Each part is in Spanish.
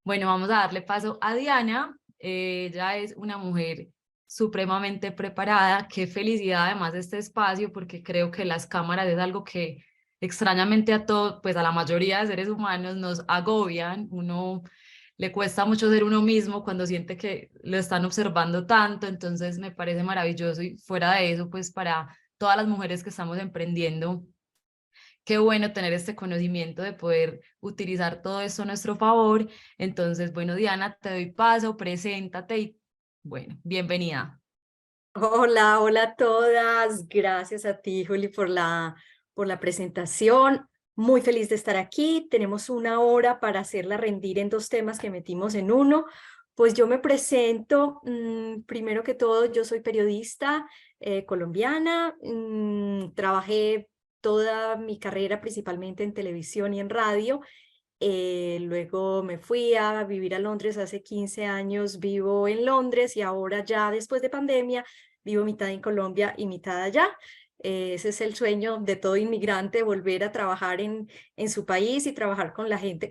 Bueno, vamos a darle paso a Diana. Ella es una mujer supremamente preparada. Qué felicidad además de este espacio, porque creo que las cámaras es algo que extrañamente a todo, pues a la mayoría de seres humanos nos agobian. Uno le cuesta mucho ser uno mismo cuando siente que lo están observando tanto. Entonces me parece maravilloso y fuera de eso, pues para todas las mujeres que estamos emprendiendo. Qué bueno tener este conocimiento de poder utilizar todo esto a nuestro favor. Entonces, bueno, Diana, te doy paso, preséntate y bueno, bienvenida. Hola, hola a todas. Gracias a ti, Juli, por la presentación. Muy feliz de estar aquí. Tenemos una hora para hacerla rendir en dos temas que metimos en uno. Pues yo me presento. Primero que todo, yo soy periodista colombiana. Trabajé toda mi carrera principalmente en televisión y en radio. Luego me fui a vivir a Londres hace 15 años, vivo en Londres y ahora ya después de pandemia vivo mitad en Colombia y mitad allá. Ese es el sueño de todo inmigrante, volver a trabajar en su país y trabajar con la gente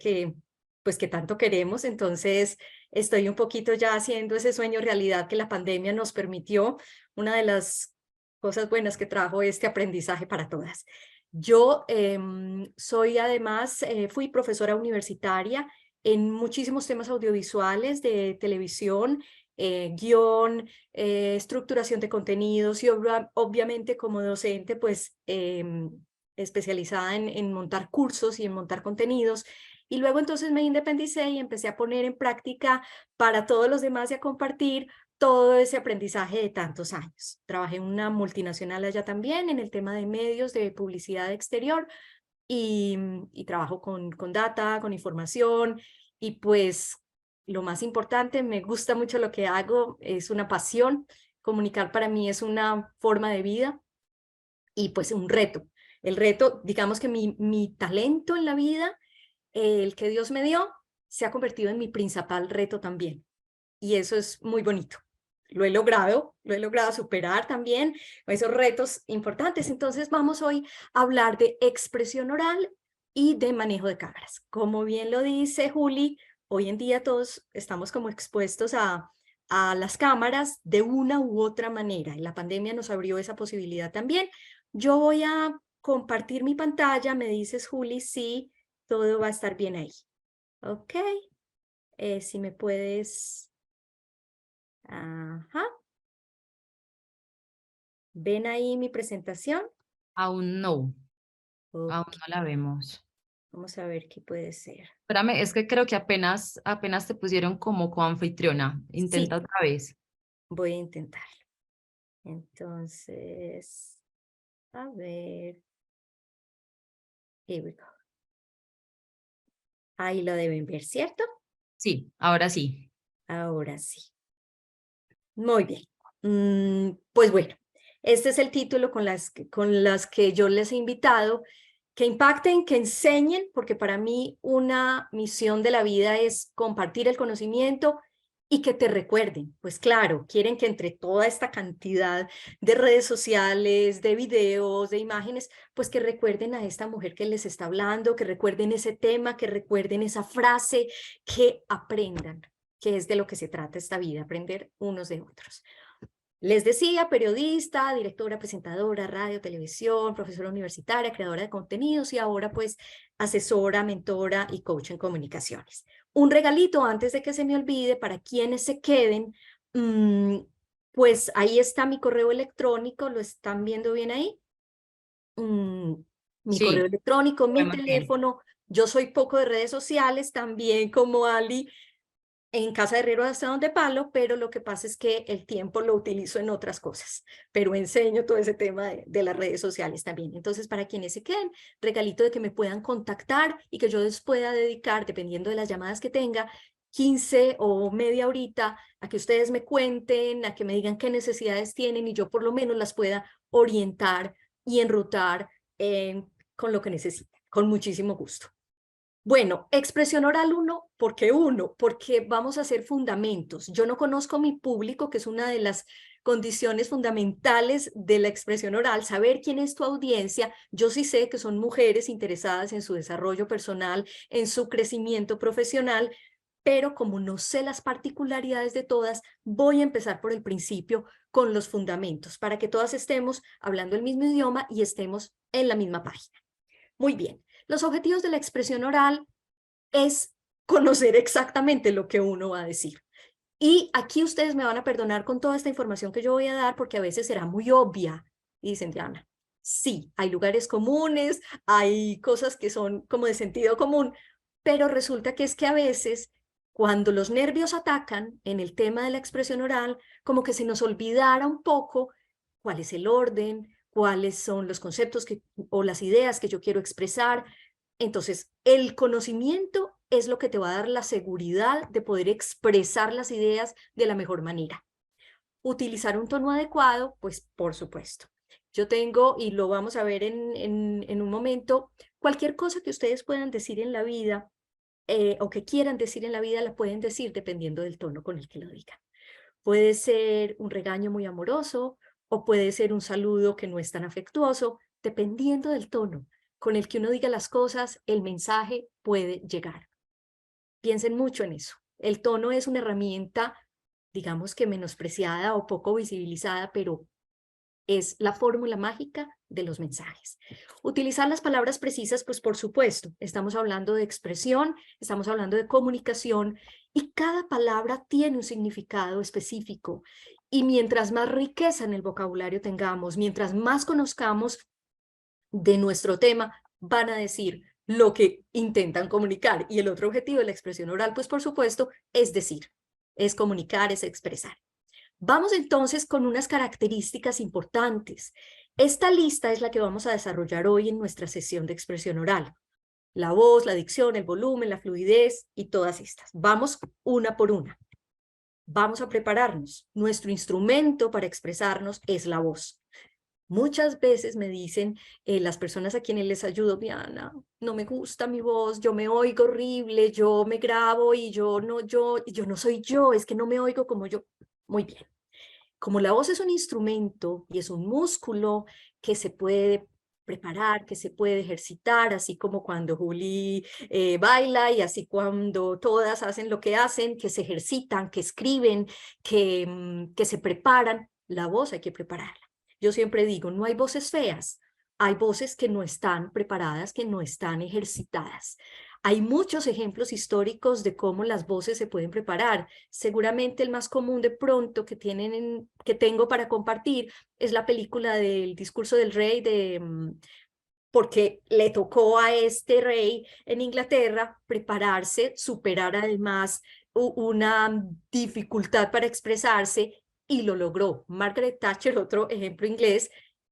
pues, que tanto queremos. Entonces estoy un poquito ya haciendo ese sueño realidad que la pandemia nos permitió. Una de las cosas buenas que trajo este aprendizaje para todas. Yo soy además, fui profesora universitaria en muchísimos temas audiovisuales de televisión, guión, estructuración de contenidos y obviamente como docente, pues especializada en montar cursos y en montar contenidos. Y luego entonces me independicé y empecé a poner en práctica para todos los demás y a compartir todo ese aprendizaje de tantos años. Trabajé en una multinacional allá también en el tema de medios, de publicidad exterior y trabajo con data, con información y pues lo más importante, me gusta mucho lo que hago, es una pasión. Comunicar para mí es una forma de vida y pues un reto. El reto, digamos que mi talento en la vida, el que Dios me dio, se ha convertido en mi principal reto también y eso es muy bonito. Lo he logrado superar también esos retos importantes. Entonces vamos hoy a hablar de expresión oral y de manejo de cámaras. Como bien lo dice Juli, hoy en día todos estamos como expuestos a las cámaras de una u otra manera y la pandemia nos abrió esa posibilidad también. Yo voy a compartir mi pantalla, me dices Juli, sí, todo va a estar bien ahí. Ok, si me puedes... Ajá. ¿Ven ahí mi presentación? Aún no, aún Ok, no la vemos. vamos a ver qué puede ser. Espérame, es que creo que apenas te pusieron como coanfitriona. Intenta Sí, otra vez. voy a intentar. Entonces, a ver. Here we go. Ahí lo deben ver, ¿cierto? Sí, ahora sí. Ahora sí. Muy bien. Pues bueno, este es el título con las que yo les he invitado, que impacten, que enseñen, porque para mí una misión de la vida es compartir el conocimiento y que te recuerden. Pues claro, quieren que entre toda esta cantidad de redes sociales, de videos, de imágenes, pues que recuerden a esta mujer que les está hablando, que recuerden ese tema, que recuerden esa frase, que aprendan, que es de lo que se trata esta vida, aprender unos de otros. Les decía, periodista, directora, presentadora, radio, televisión, profesora universitaria, creadora de contenidos y ahora pues asesora, mentora y coach en comunicaciones. Un regalito antes de que se me olvide para quienes se queden, pues ahí está mi correo electrónico, ¿lo están viendo bien ahí? Mm, Mi correo Sí, electrónico, lo mi vemos bien. teléfono, yo soy poco de redes sociales, también como Ali, en Casa de Herrero hasta donde palo, pero lo que pasa es que el tiempo lo utilizo en otras cosas, pero enseño todo ese tema de las redes sociales también. Entonces, para quienes se queden, regalito de que me puedan contactar y que yo les pueda dedicar, dependiendo de las llamadas que tenga, 15 o media horita a que ustedes me cuenten, a que me digan qué necesidades tienen y yo por lo menos las pueda orientar y enrutar con lo que necesiten, con muchísimo gusto. Bueno, expresión oral uno, porque vamos a hacer fundamentos. Yo no conozco mi público, que es una de las condiciones fundamentales de la expresión oral, saber quién es tu audiencia. Yo sí sé que son mujeres interesadas en su desarrollo personal, en su crecimiento profesional, pero como no sé las particularidades de todas, voy a empezar por el principio con los fundamentos, para que todas estemos hablando el mismo idioma y estemos en la misma página. Muy bien, los objetivos de la expresión oral es conocer exactamente lo que uno va a decir. Y aquí ustedes me van a perdonar con toda esta información que yo voy a dar, porque a veces será muy obvia. Y dicen, Diana, sí, hay lugares comunes, hay cosas que son como de sentido común, pero resulta que es que a veces, cuando los nervios atacan en el tema de la expresión oral, como que se nos olvidara un poco cuál es el orden, cuáles son los conceptos o las ideas que yo quiero expresar. Entonces, el conocimiento es lo que te va a dar la seguridad de poder expresar las ideas de la mejor manera. Utilizar un tono adecuado, pues por supuesto. Yo tengo, y lo vamos a ver en un momento, cualquier cosa que ustedes puedan decir en la vida o que quieran decir en la vida, la pueden decir dependiendo del tono con el que lo digan. Puede ser un regaño muy amoroso o puede ser un saludo que no es tan afectuoso, dependiendo del tono con el que uno diga las cosas, el mensaje puede llegar. Piensen mucho en eso. El tono es una herramienta, digamos que menospreciada o poco visibilizada, pero es la fórmula mágica de los mensajes. Utilizar las palabras precisas, pues por supuesto, estamos hablando de expresión, estamos hablando de comunicación y cada palabra tiene un significado específico. Y mientras más riqueza en el vocabulario tengamos, mientras más conozcamos de nuestro tema, van a decir lo que intentan comunicar. Y el otro objetivo de la expresión oral, pues por supuesto, es decir, es comunicar, es expresar. Vamos entonces con unas características importantes. Esta lista es la que vamos a desarrollar hoy en nuestra sesión de expresión oral. La voz, la dicción, el volumen, la fluidez y todas estas. Vamos una por una. Vamos a prepararnos. Nuestro instrumento para expresarnos es la voz. Muchas veces me dicen las personas a quienes les ayudo, Diana, no me gusta mi voz, yo me oigo horrible, yo me grabo y yo no soy yo, es que no me oigo como yo. Muy bien. Como la voz es un instrumento y es un músculo que se puede preparar, que se puede ejercitar, así como cuando Juli baila y así cuando todas hacen lo que hacen, que se ejercitan, que escriben, que se preparan, la voz hay que prepararla. Yo siempre digo, no hay voces feas, hay voces que no están preparadas, que no están ejercitadas. Hay muchos ejemplos históricos de cómo las voces se pueden preparar. Seguramente el más común de pronto que tengo para compartir es la película del Discurso del Rey, porque le tocó a este rey en Inglaterra prepararse, superar además una dificultad para expresarse y lo logró. Margaret Thatcher, otro ejemplo inglés,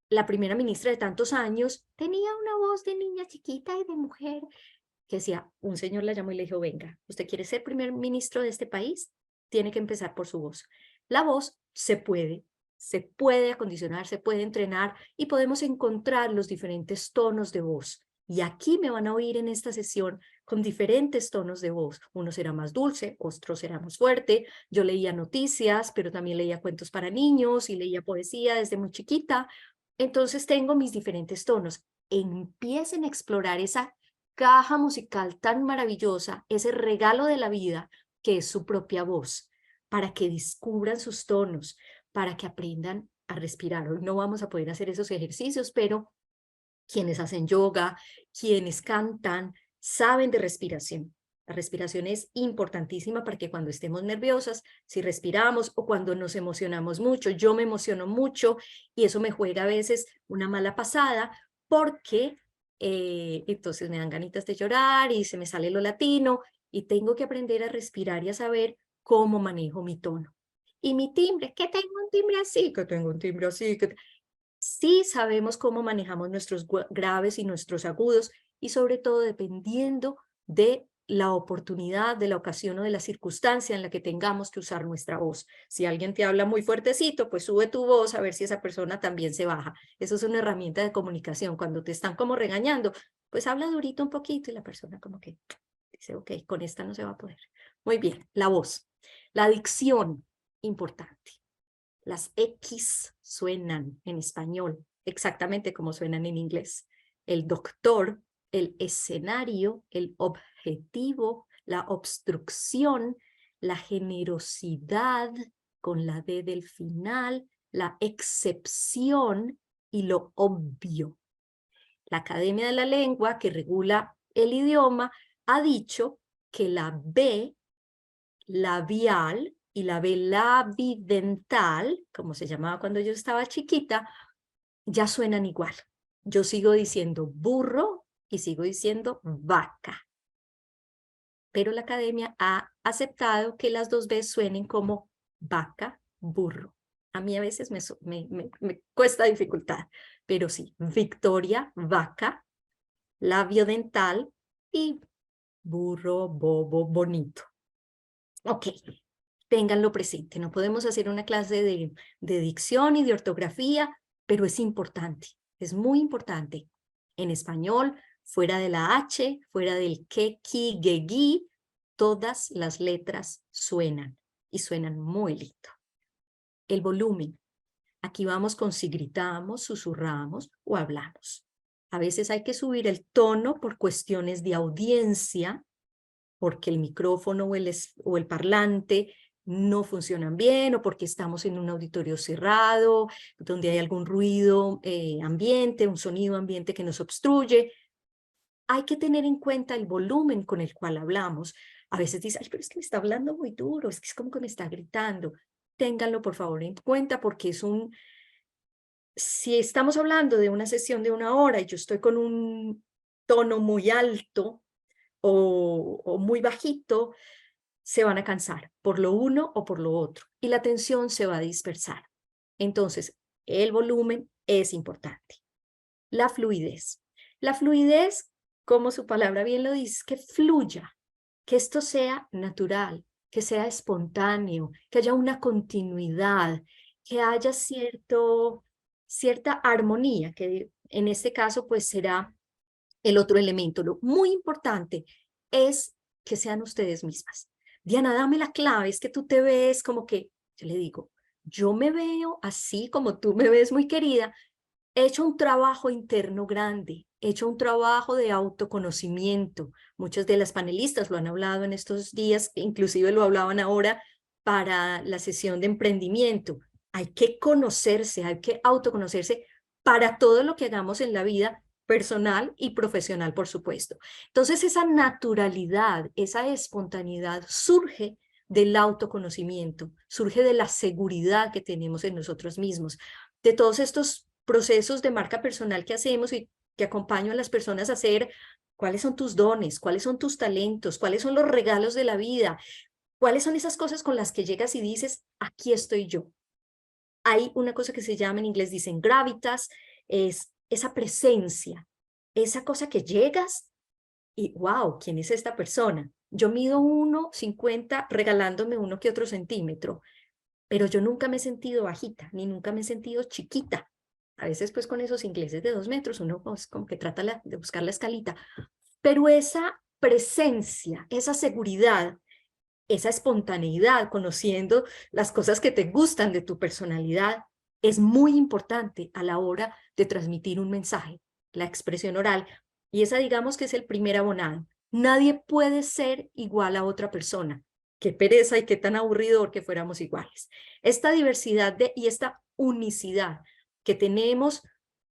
la primera ministra de tantos años, tenía una voz de niña chiquita y de mujer que decía, un señor la llamó y le dijo, venga, ¿usted quiere ser primer ministro de este país? Tiene que empezar por su voz. La voz se puede acondicionar, se puede entrenar y podemos encontrar los diferentes tonos de voz. Y aquí me van a oír en esta sesión con diferentes tonos de voz. Uno será más dulce, otro será más fuerte. Yo leía noticias, pero también leía cuentos para niños y leía poesía desde muy chiquita. Entonces tengo mis diferentes tonos. Empiecen a explorar esa caja musical tan maravillosa, ese regalo de la vida que es su propia voz, para que descubran sus tonos, para que aprendan a respirar. Hoy no vamos a poder hacer esos ejercicios, pero quienes hacen yoga, quienes cantan, saben de respiración. La respiración es importantísima para que cuando estemos nerviosas, si respiramos o cuando nos emocionamos mucho, yo me emociono mucho y eso me juega a veces una mala pasada porque entonces me dan ganitas de llorar y se me sale lo latino y tengo que aprender a respirar y a saber cómo manejo mi tono. Y mi timbre, que tengo un timbre así, que tengo un timbre así, que sí sabemos cómo manejamos nuestros graves y nuestros agudos y sobre todo dependiendo de la oportunidad, de la ocasión o de la circunstancia en la que tengamos que usar nuestra voz. Si alguien te habla muy fuertecito, pues sube tu voz a ver si esa persona también se baja. Eso es una herramienta de comunicación. Cuando te están como regañando, pues habla durito un poquito y la persona como que dice, ok, con esta no se va a poder. Muy bien, la voz. La dicción, importante. Las X suenan en español exactamente como suenan en inglés. El doctor, el escenario, el objetivo, la obstrucción, la generosidad con la D del final, la excepción y lo obvio. La Academia de la Lengua, que regula el idioma, ha dicho que la B labial y la B labidental, como se llamaba cuando yo estaba chiquita, ya suenan igual. Yo sigo diciendo burro y sigo diciendo vaca. Pero la academia ha aceptado que las dos B suenen como vaca, burro. A mí a veces me cuesta dificultad, pero sí, Victoria, vaca, labio dental y burro, bobo, bonito. Ok, ténganlo presente. No podemos hacer una clase de dicción y de ortografía, pero es importante, es muy importante. En español, fuera de la H, fuera del que, ki, ge, gi, todas las letras suenan y suenan muy lindo. El volumen. Aquí vamos con si gritamos, susurramos o hablamos. A veces hay que subir el tono por cuestiones de audiencia, porque el micrófono o el parlante no funcionan bien, o porque estamos en un auditorio cerrado, donde hay algún ruido ambiente, un sonido ambiente que nos obstruye. Hay que tener en cuenta el volumen con el cual hablamos. A veces dice, ay, pero es que me está hablando muy duro, es que es como que me está gritando. Ténganlo por favor en cuenta, porque si estamos hablando de una sesión de 1 hora y yo estoy con un tono muy alto o muy bajito, se van a cansar por lo uno o por lo otro y la atención se va a dispersar. Entonces, el volumen es importante. La fluidez. La fluidez, como su palabra bien lo dice, que fluya, que esto sea natural, que sea espontáneo, que haya una continuidad, que haya cierta armonía, que en este caso pues será el otro elemento. Lo muy importante es que sean ustedes mismas. Diana, dame la clave, es que tú te ves como que, yo le digo, yo me veo así como tú me ves muy querida, he hecho un trabajo interno grande, he hecho un trabajo de autoconocimiento. Muchas de las panelistas lo han hablado en estos días, inclusive lo hablaban ahora para la sesión de emprendimiento. Hay que conocerse, hay que autoconocerse para todo lo que hagamos en la vida personal y profesional, por supuesto. Entonces, esa naturalidad, esa espontaneidad surge del autoconocimiento, surge de la seguridad que tenemos en nosotros mismos, de todos estos procesos de marca personal que hacemos y que acompaño a las personas a hacer. ¿Cuáles son tus dones? ¿Cuáles son tus talentos? ¿Cuáles son los regalos de la vida? ¿Cuáles son esas cosas con las que llegas y dices, aquí estoy yo? Hay una cosa que se llama, en inglés dicen gravitas, es esa presencia, esa cosa que llegas y wow, ¿quién es esta persona? Yo mido 1,50 regalándome uno que otro centímetro, pero yo nunca me he sentido bajita, ni nunca me he sentido chiquita. A veces pues con esos ingleses de 2 metros uno pues, como que trata de buscar la escalita, pero esa presencia, esa seguridad, esa espontaneidad, conociendo las cosas que te gustan de tu personalidad, es muy importante a la hora de transmitir un mensaje, la expresión oral. Y esa digamos que es el primer abonado. Nadie puede ser igual a otra persona. Qué pereza y qué tan aburridor que fuéramos iguales. Esta diversidad y esta unicidad que tenemos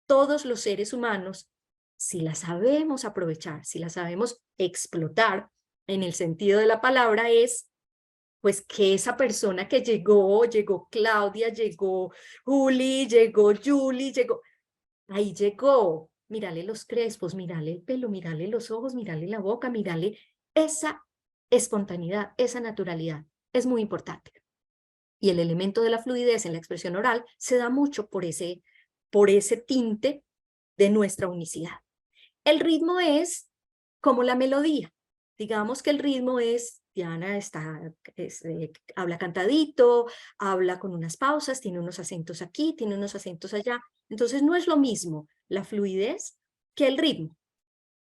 todos los seres humanos, si la sabemos aprovechar, si la sabemos explotar, en el sentido de la palabra, es pues que esa persona que llegó Claudia, llegó Juli, llegó Julie, ahí llegó. Mírale los crespos, mírale el pelo, mírale los ojos, mírale la boca, mírale esa espontaneidad, esa naturalidad. Es muy importante. Y el elemento de la fluidez en la expresión oral se da mucho por ese tinte de nuestra unicidad. El ritmo es como la melodía. Digamos que el ritmo es, Diana habla cantadito, habla con unas pausas, tiene unos acentos aquí, tiene unos acentos allá. Entonces no es lo mismo la fluidez que el ritmo.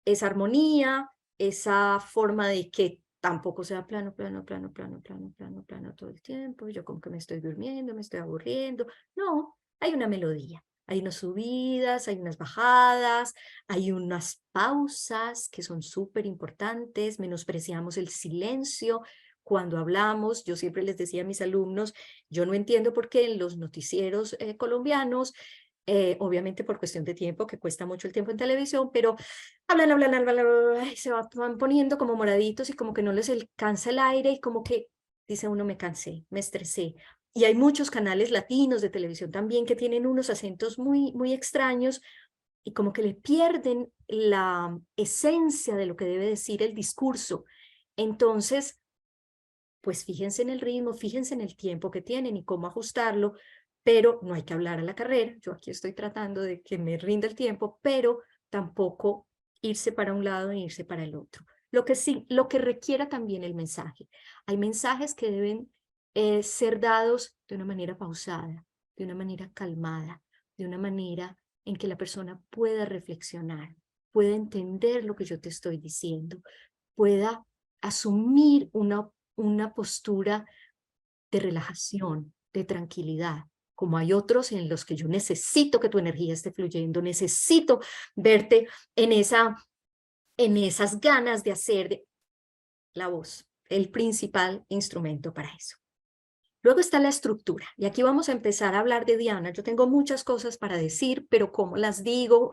Esa armonía, esa forma de que tampoco sea plano, plano, plano, plano, plano, plano, plano todo el tiempo. Yo como que me estoy durmiendo, me estoy aburriendo. No, hay una melodía, Hay unas subidas, hay unas bajadas, hay unas pausas que son súper importantes, menospreciamos el silencio cuando hablamos. Yo siempre les decía a mis alumnos, yo no entiendo por qué en los noticieros colombianos, obviamente por cuestión de tiempo, que cuesta mucho el tiempo en televisión, pero hablan, y se van poniendo como moraditos y como que no les alcanza el aire y como que dice uno, me cansé, me estresé. Y hay muchos canales latinos de televisión también que tienen unos acentos muy extraños y como que le pierden la esencia de lo que debe decir el discurso. Entonces, pues fíjense en el ritmo, fíjense en el tiempo que tienen y cómo ajustarlo, pero no hay que hablar a la carrera. Yo aquí estoy tratando de que me rinda el tiempo, pero tampoco irse para un lado e irse para el otro. Lo que sí, lo que requiera también el mensaje. Hay mensajes que deben ser dados de una manera pausada, de una manera calmada, de una manera en que la persona pueda reflexionar, pueda entender lo que yo te estoy diciendo, pueda asumir una postura de relajación, de tranquilidad, como hay otros en los que yo necesito que tu energía esté fluyendo, necesito verte en esas ganas de hacer la voz, el principal instrumento para eso. Luego está la estructura, y aquí vamos a empezar a hablar de Diana. Yo tengo muchas cosas para decir, pero ¿cómo las digo?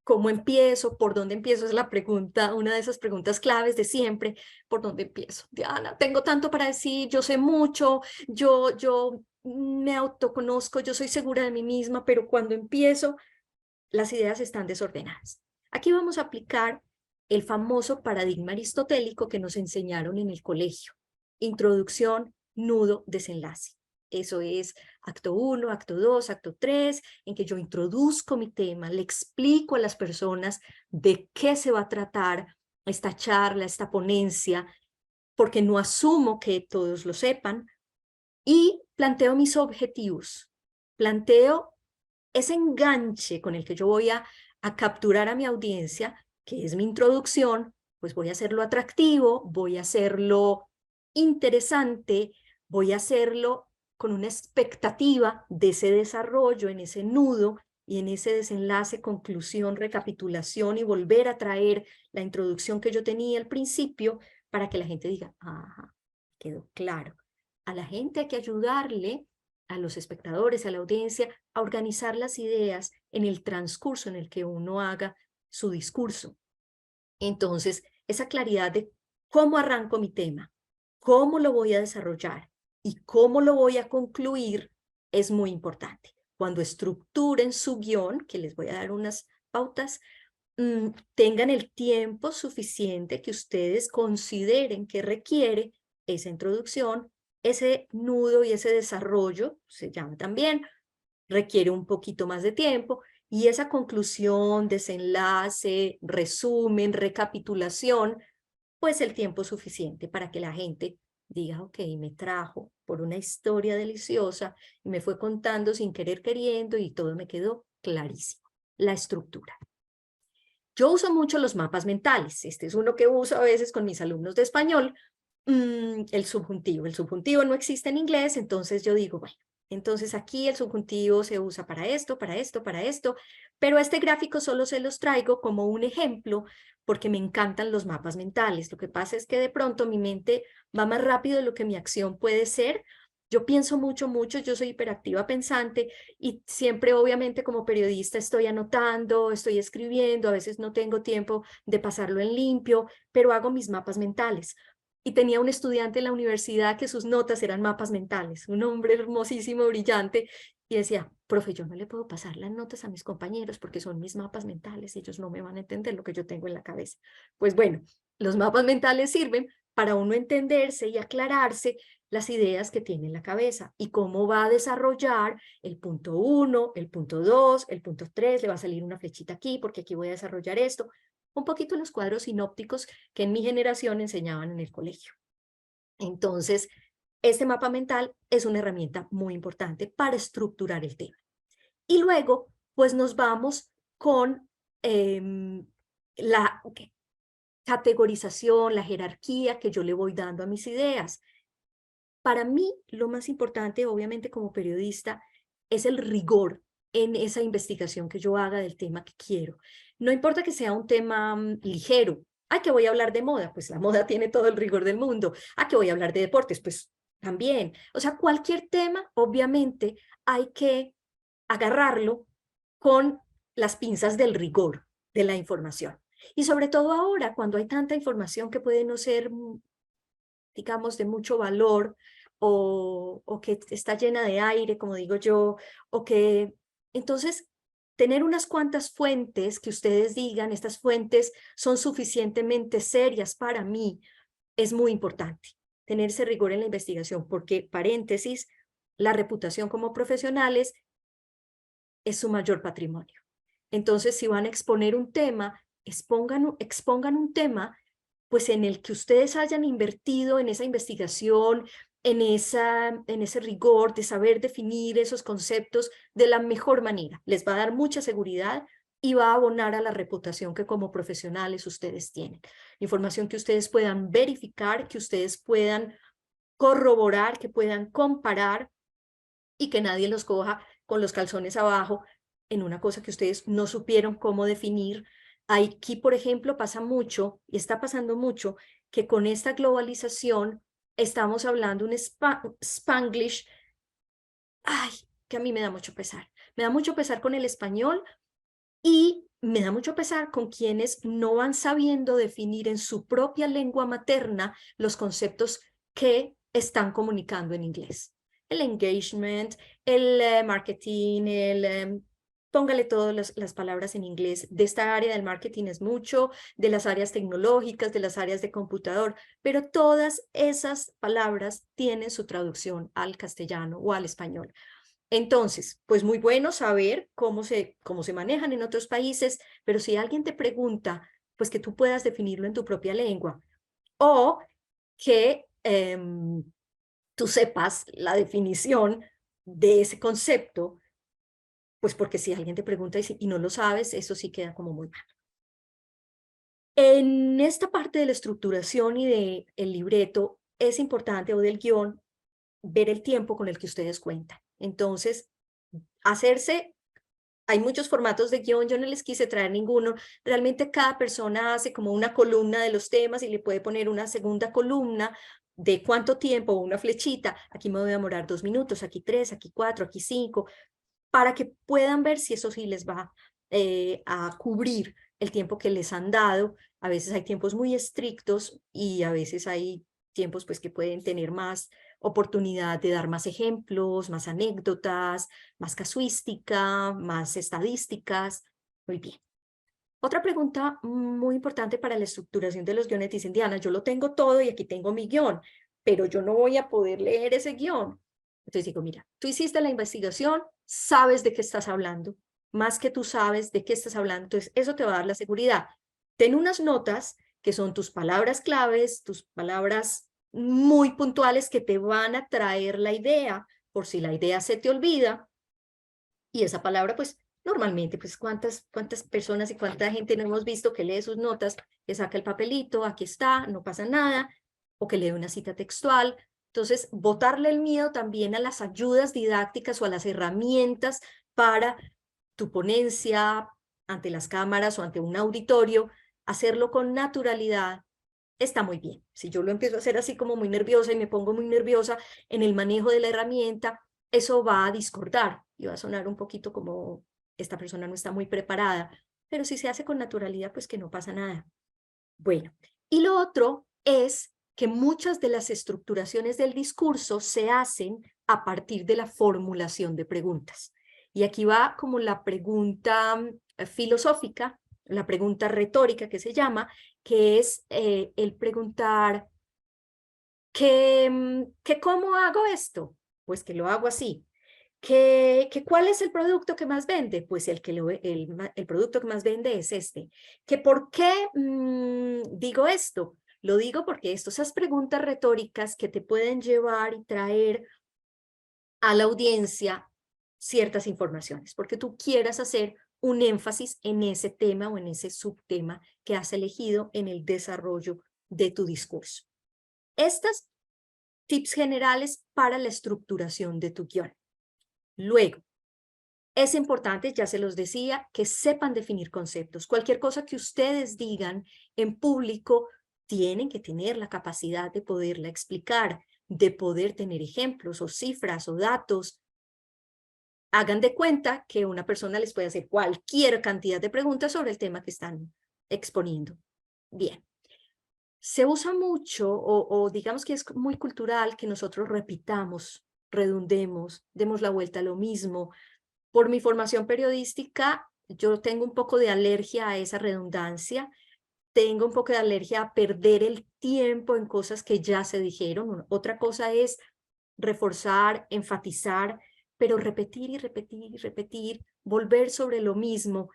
¿Cómo empiezo? ¿Por dónde empiezo? Es la pregunta, una de esas preguntas claves de siempre. ¿Por dónde empiezo? Diana, tengo tanto para decir, yo sé mucho, yo me autoconozco, yo soy segura de mí misma, pero cuando empiezo, las ideas están desordenadas. Aquí vamos a aplicar el famoso paradigma aristotélico que nos enseñaron en el colegio. Introducción, nudo, desenlace. Eso es acto 1, acto 2, acto 3, en que yo introduzco mi tema, le explico a las personas de qué se va a tratar esta charla, esta ponencia, porque no asumo que todos lo sepan, y planteo mis objetivos, planteo ese enganche con el que yo voy a capturar a mi audiencia, que es mi introducción, pues voy a hacerlo atractivo, voy a hacerlo interesante, voy a hacerlo con una expectativa de ese desarrollo en ese nudo y en ese desenlace, conclusión, recapitulación y volver a traer la introducción que yo tenía al principio para que la gente diga, ajá, quedó claro. A la gente hay que ayudarle, a los espectadores, a la audiencia, a organizar las ideas en el transcurso en el que uno haga su discurso. Entonces, esa claridad de cómo arranco mi tema, cómo lo voy a desarrollar y cómo lo voy a concluir es muy importante. Cuando estructuren su guión, que les voy a dar unas pautas, tengan el tiempo suficiente que ustedes consideren que requiere esa introducción, ese nudo y ese desarrollo, se llama también, requiere un poquito más de tiempo, y esa conclusión, desenlace, resumen, recapitulación, pues el tiempo suficiente para que la gente diga, ok, me trajo por una historia deliciosa y me fue contando sin querer queriendo y todo me quedó clarísimo. La estructura. Yo uso mucho los mapas mentales. Este es uno que uso a veces con mis alumnos de español. El subjuntivo. El subjuntivo no existe en inglés, entonces yo digo, bueno, entonces aquí el subjuntivo se usa para esto, para esto, para esto, pero este gráfico solo se los traigo como un ejemplo porque me encantan los mapas mentales. Lo que pasa es que de pronto mi mente va más rápido de lo que mi acción puede ser. Yo pienso mucho, yo soy hiperactiva pensante y siempre obviamente como periodista estoy anotando, estoy escribiendo, a veces no tengo tiempo de pasarlo en limpio, pero hago mis mapas mentales. Y tenía un estudiante en la universidad que sus notas eran mapas mentales, un hombre hermosísimo, brillante, y decía, profe, yo no le puedo pasar las notas a mis compañeros porque son mis mapas mentales, ellos no me van a entender lo que yo tengo en la cabeza. Pues bueno, los mapas mentales sirven para uno entenderse y aclararse las ideas que tiene en la cabeza y cómo va a desarrollar el punto 1, el punto 2, el punto 3, le va a salir una flechita aquí porque aquí voy a desarrollar esto. Un poquito los cuadros sinópticos que en mi generación enseñaban en el colegio. Entonces, este mapa mental es una herramienta muy importante para estructurar el tema. Y luego, pues nos vamos con la categorización, la jerarquía que yo le voy dando a mis ideas. Para mí, lo más importante, obviamente como periodista, es el rigor en esa investigación que yo haga del tema que quiero. No importa que sea un tema ligero. Ah, que voy a hablar de moda, pues la moda tiene todo el rigor del mundo. Ah, que voy a hablar de deportes, pues también. O sea, cualquier tema, obviamente, hay que agarrarlo con las pinzas del rigor de la información. Y sobre todo ahora, cuando hay tanta información que puede no ser, digamos, de mucho valor o que está llena de aire, como digo yo, o que entonces tener unas cuantas fuentes que ustedes digan, estas fuentes son suficientemente serias para mí, es muy importante. Tener ese rigor en la investigación, porque, paréntesis, la reputación como profesionales es su mayor patrimonio. Entonces, si van a exponer un tema, expongan un tema pues en el que ustedes hayan invertido en esa investigación, en ese rigor de saber definir esos conceptos de la mejor manera. Les va a dar mucha seguridad y va a abonar a la reputación que como profesionales ustedes tienen. Información que ustedes puedan verificar, que ustedes puedan corroborar, que puedan comparar y que nadie los coja con los calzones abajo en una cosa que ustedes no supieron cómo definir. Aquí, por ejemplo, pasa mucho, y está pasando mucho, que con esta globalización estamos hablando un Spanglish, ay, que a mí me da mucho pesar. Me da mucho pesar con el español y me da mucho pesar con quienes no van sabiendo definir en su propia lengua materna los conceptos que están comunicando en inglés. El engagement, el marketing, póngale todas las palabras en inglés. De esta área del marketing es mucho, de las áreas tecnológicas, de las áreas de computador, pero todas esas palabras tienen su traducción al castellano o al español. Entonces, pues muy bueno saber cómo se manejan en otros países, pero si alguien te pregunta, pues que tú puedas definirlo en tu propia lengua o que tú sepas la definición de ese concepto, pues porque si alguien te pregunta y no lo sabes, eso sí queda como muy mal. En esta parte de la estructuración y del libreto es importante, o del guión, ver el tiempo con el que ustedes cuentan. Entonces, hay muchos formatos de guión, yo no les quise traer ninguno. Realmente cada persona hace como una columna de los temas y le puede poner una segunda columna de cuánto tiempo, una flechita. Aquí me voy a demorar 2 minutos, aquí 3, aquí 4, aquí 5, para que puedan ver si eso sí les va a cubrir el tiempo que les han dado. A veces hay tiempos muy estrictos y a veces hay tiempos pues que pueden tener más oportunidad de dar más ejemplos, más anécdotas, más casuística, más estadísticas. Muy bien. Otra pregunta muy importante para la estructuración de los guiones. Dicen, Diana, yo lo tengo todo y aquí tengo mi guión, pero yo no voy a poder leer ese guión. Entonces digo, mira, tú hiciste la investigación, sabes de qué estás hablando, más que tú sabes de qué estás hablando, entonces eso te va a dar la seguridad. Ten unas notas que son tus palabras claves, tus palabras muy puntuales que te van a traer la idea, por si la idea se te olvida, y esa palabra, pues, normalmente, pues, ¿cuántas personas y cuánta gente no hemos visto que lee sus notas, que saca el papelito, aquí está, no pasa nada, o que lee una cita textual? Entonces, botarle el miedo también a las ayudas didácticas o a las herramientas para tu ponencia ante las cámaras o ante un auditorio, hacerlo con naturalidad, está muy bien. Si yo lo empiezo a hacer así como muy nerviosa y me pongo muy nerviosa en el manejo de la herramienta, eso va a discordar y va a sonar un poquito como esta persona no está muy preparada, pero si se hace con naturalidad, pues que no pasa nada. Bueno, y lo otro es que muchas de las estructuraciones del discurso se hacen a partir de la formulación de preguntas. Y aquí va como la pregunta filosófica, la pregunta retórica que se llama, que es el preguntar, ¿cómo hago esto? Pues que lo hago así. ¿Cuál es el producto que más vende? Pues el producto que más vende es este. ¿Por qué digo esto? Lo digo porque esas preguntas retóricas que te pueden llevar y traer a la audiencia ciertas informaciones, porque tú quieras hacer un énfasis en ese tema o en ese subtema que has elegido en el desarrollo de tu discurso. Estas tips generales para la estructuración de tu guión. Luego, Es importante, ya se los decía, que sepan definir conceptos. Cualquier cosa que ustedes digan en público, tienen que tener la capacidad de poderla explicar, de poder tener ejemplos o cifras o datos. Hagan de cuenta que una persona les puede hacer cualquier cantidad de preguntas sobre el tema que están exponiendo. Bien. Se usa mucho, o digamos que es muy cultural, que nosotros repitamos, redundemos, demos la vuelta a lo mismo. Por mi formación periodística, yo tengo un poco de alergia a esa redundancia, tengo un poco de alergia a perder el tiempo en cosas que ya se dijeron. Otra cosa es reforzar, enfatizar, pero repetir y repetir y repetir, volver sobre lo mismo,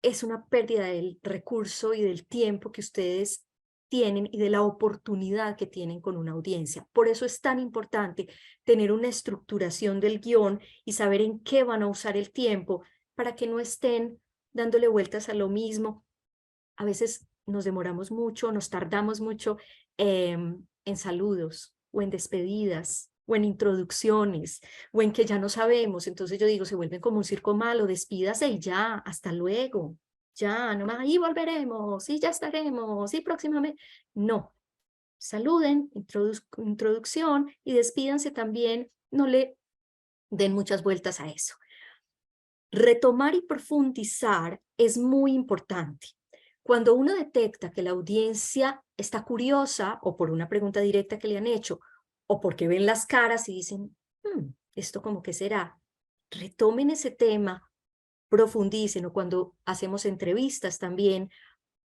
es una pérdida del recurso y del tiempo que ustedes tienen y de la oportunidad que tienen con una audiencia. Por eso es tan importante tener una estructuración del guión y saber en qué van a usar el tiempo para que no estén dándole vueltas a lo mismo. A veces nos demoramos mucho, nos tardamos mucho en saludos o en despedidas o en introducciones o en que ya no sabemos. Entonces yo digo, se vuelven como un circo malo, despídase y ya, hasta luego. Ya, nomás ahí volveremos y ya estaremos y próximamente. No, saluden, introducción y despídanse también. No le den muchas vueltas a eso. Retomar y profundizar es muy importante. Cuando uno detecta que la audiencia está curiosa o por una pregunta directa que le han hecho o porque ven las caras y dicen, esto como que será, retomen ese tema, profundicen, o cuando hacemos entrevistas también,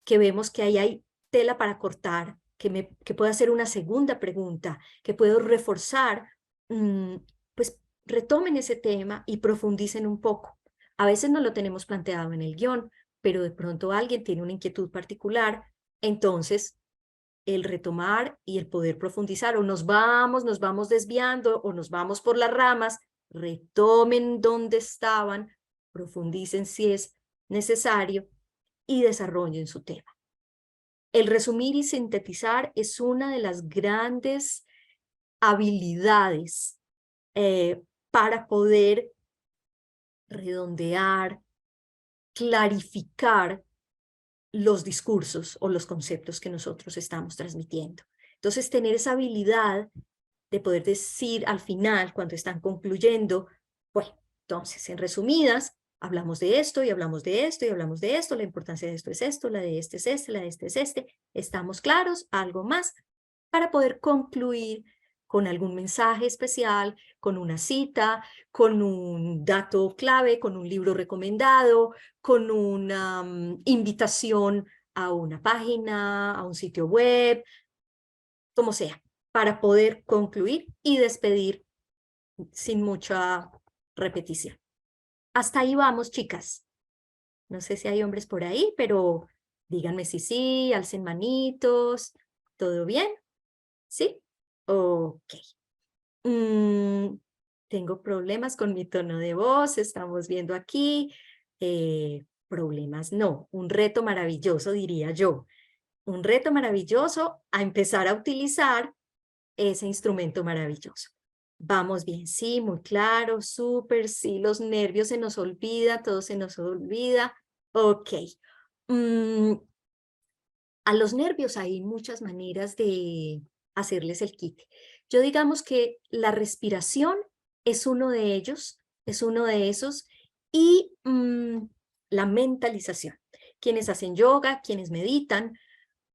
que vemos que ahí hay tela para cortar, que puedo hacer una segunda pregunta, que puedo reforzar, pues retomen ese tema y profundicen un poco. A veces no lo tenemos planteado en el guión, pero de pronto alguien tiene una inquietud particular, entonces el retomar y el poder profundizar, o nos vamos desviando, o nos vamos por las ramas, retomen donde estaban, profundicen si es necesario y desarrollen su tema. El resumir y sintetizar es una de las grandes habilidades para poder redondear, clarificar los discursos o los conceptos que nosotros estamos transmitiendo. Entonces, tener esa habilidad de poder decir al final, cuando están concluyendo, bueno, entonces, en resumidas, hablamos de esto y hablamos de esto y hablamos de esto, la importancia de esto es esto, la de este es este, la de este es este, ¿estamos claros? ¿Algo más? Para poder concluir con algún mensaje especial, con una cita, con un dato clave, con un libro recomendado, con una invitación a una página, a un sitio web, como sea, para poder concluir y despedir sin mucha repetición. Hasta ahí vamos, chicas. No sé si hay hombres por ahí, pero díganme si sí, alcen manitos. ¿Todo bien? ¿Sí? Ok. Tengo problemas con mi tono de voz, estamos viendo aquí. Problemas no, un reto maravilloso, diría yo. Un reto maravilloso a empezar a utilizar ese instrumento maravilloso. Vamos bien, sí, muy claro, súper, sí, los nervios se nos olvida, todo se nos olvida. Ok. A los nervios hay muchas maneras de hacerles el quite. Yo digamos que la respiración es uno de ellos, es uno de esos, y la mentalización. Quienes hacen yoga, quienes meditan,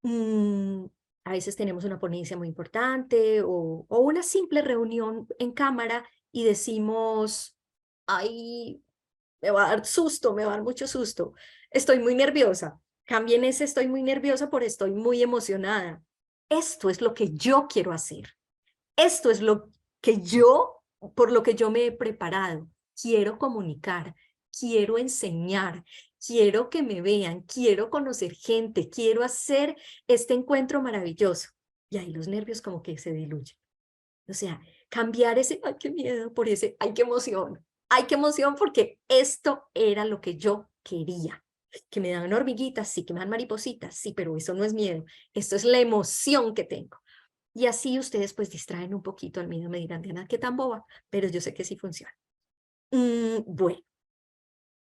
a veces tenemos una ponencia muy importante o una simple reunión en cámara y decimos, ay, me va a dar susto, me va a dar mucho susto, estoy muy nerviosa. Cambien ese estoy muy nerviosa por estoy muy emocionada. Esto es lo que yo quiero hacer. Esto es lo que yo, por lo que yo me he preparado. Quiero comunicar, quiero enseñar, quiero que me vean, quiero conocer gente, quiero hacer este encuentro maravilloso. Y ahí los nervios como que se diluyen. O sea, cambiar ese, ay, qué miedo, por ese, ay, qué emoción porque esto era lo que yo quería. Que me dan hormiguitas, sí, que me dan maripositas, sí, pero eso no es miedo, esto es la emoción que tengo. Y así ustedes pues distraen un poquito al miedo, me dirán, Diana, qué tan boba, pero yo sé que sí funciona. Bueno,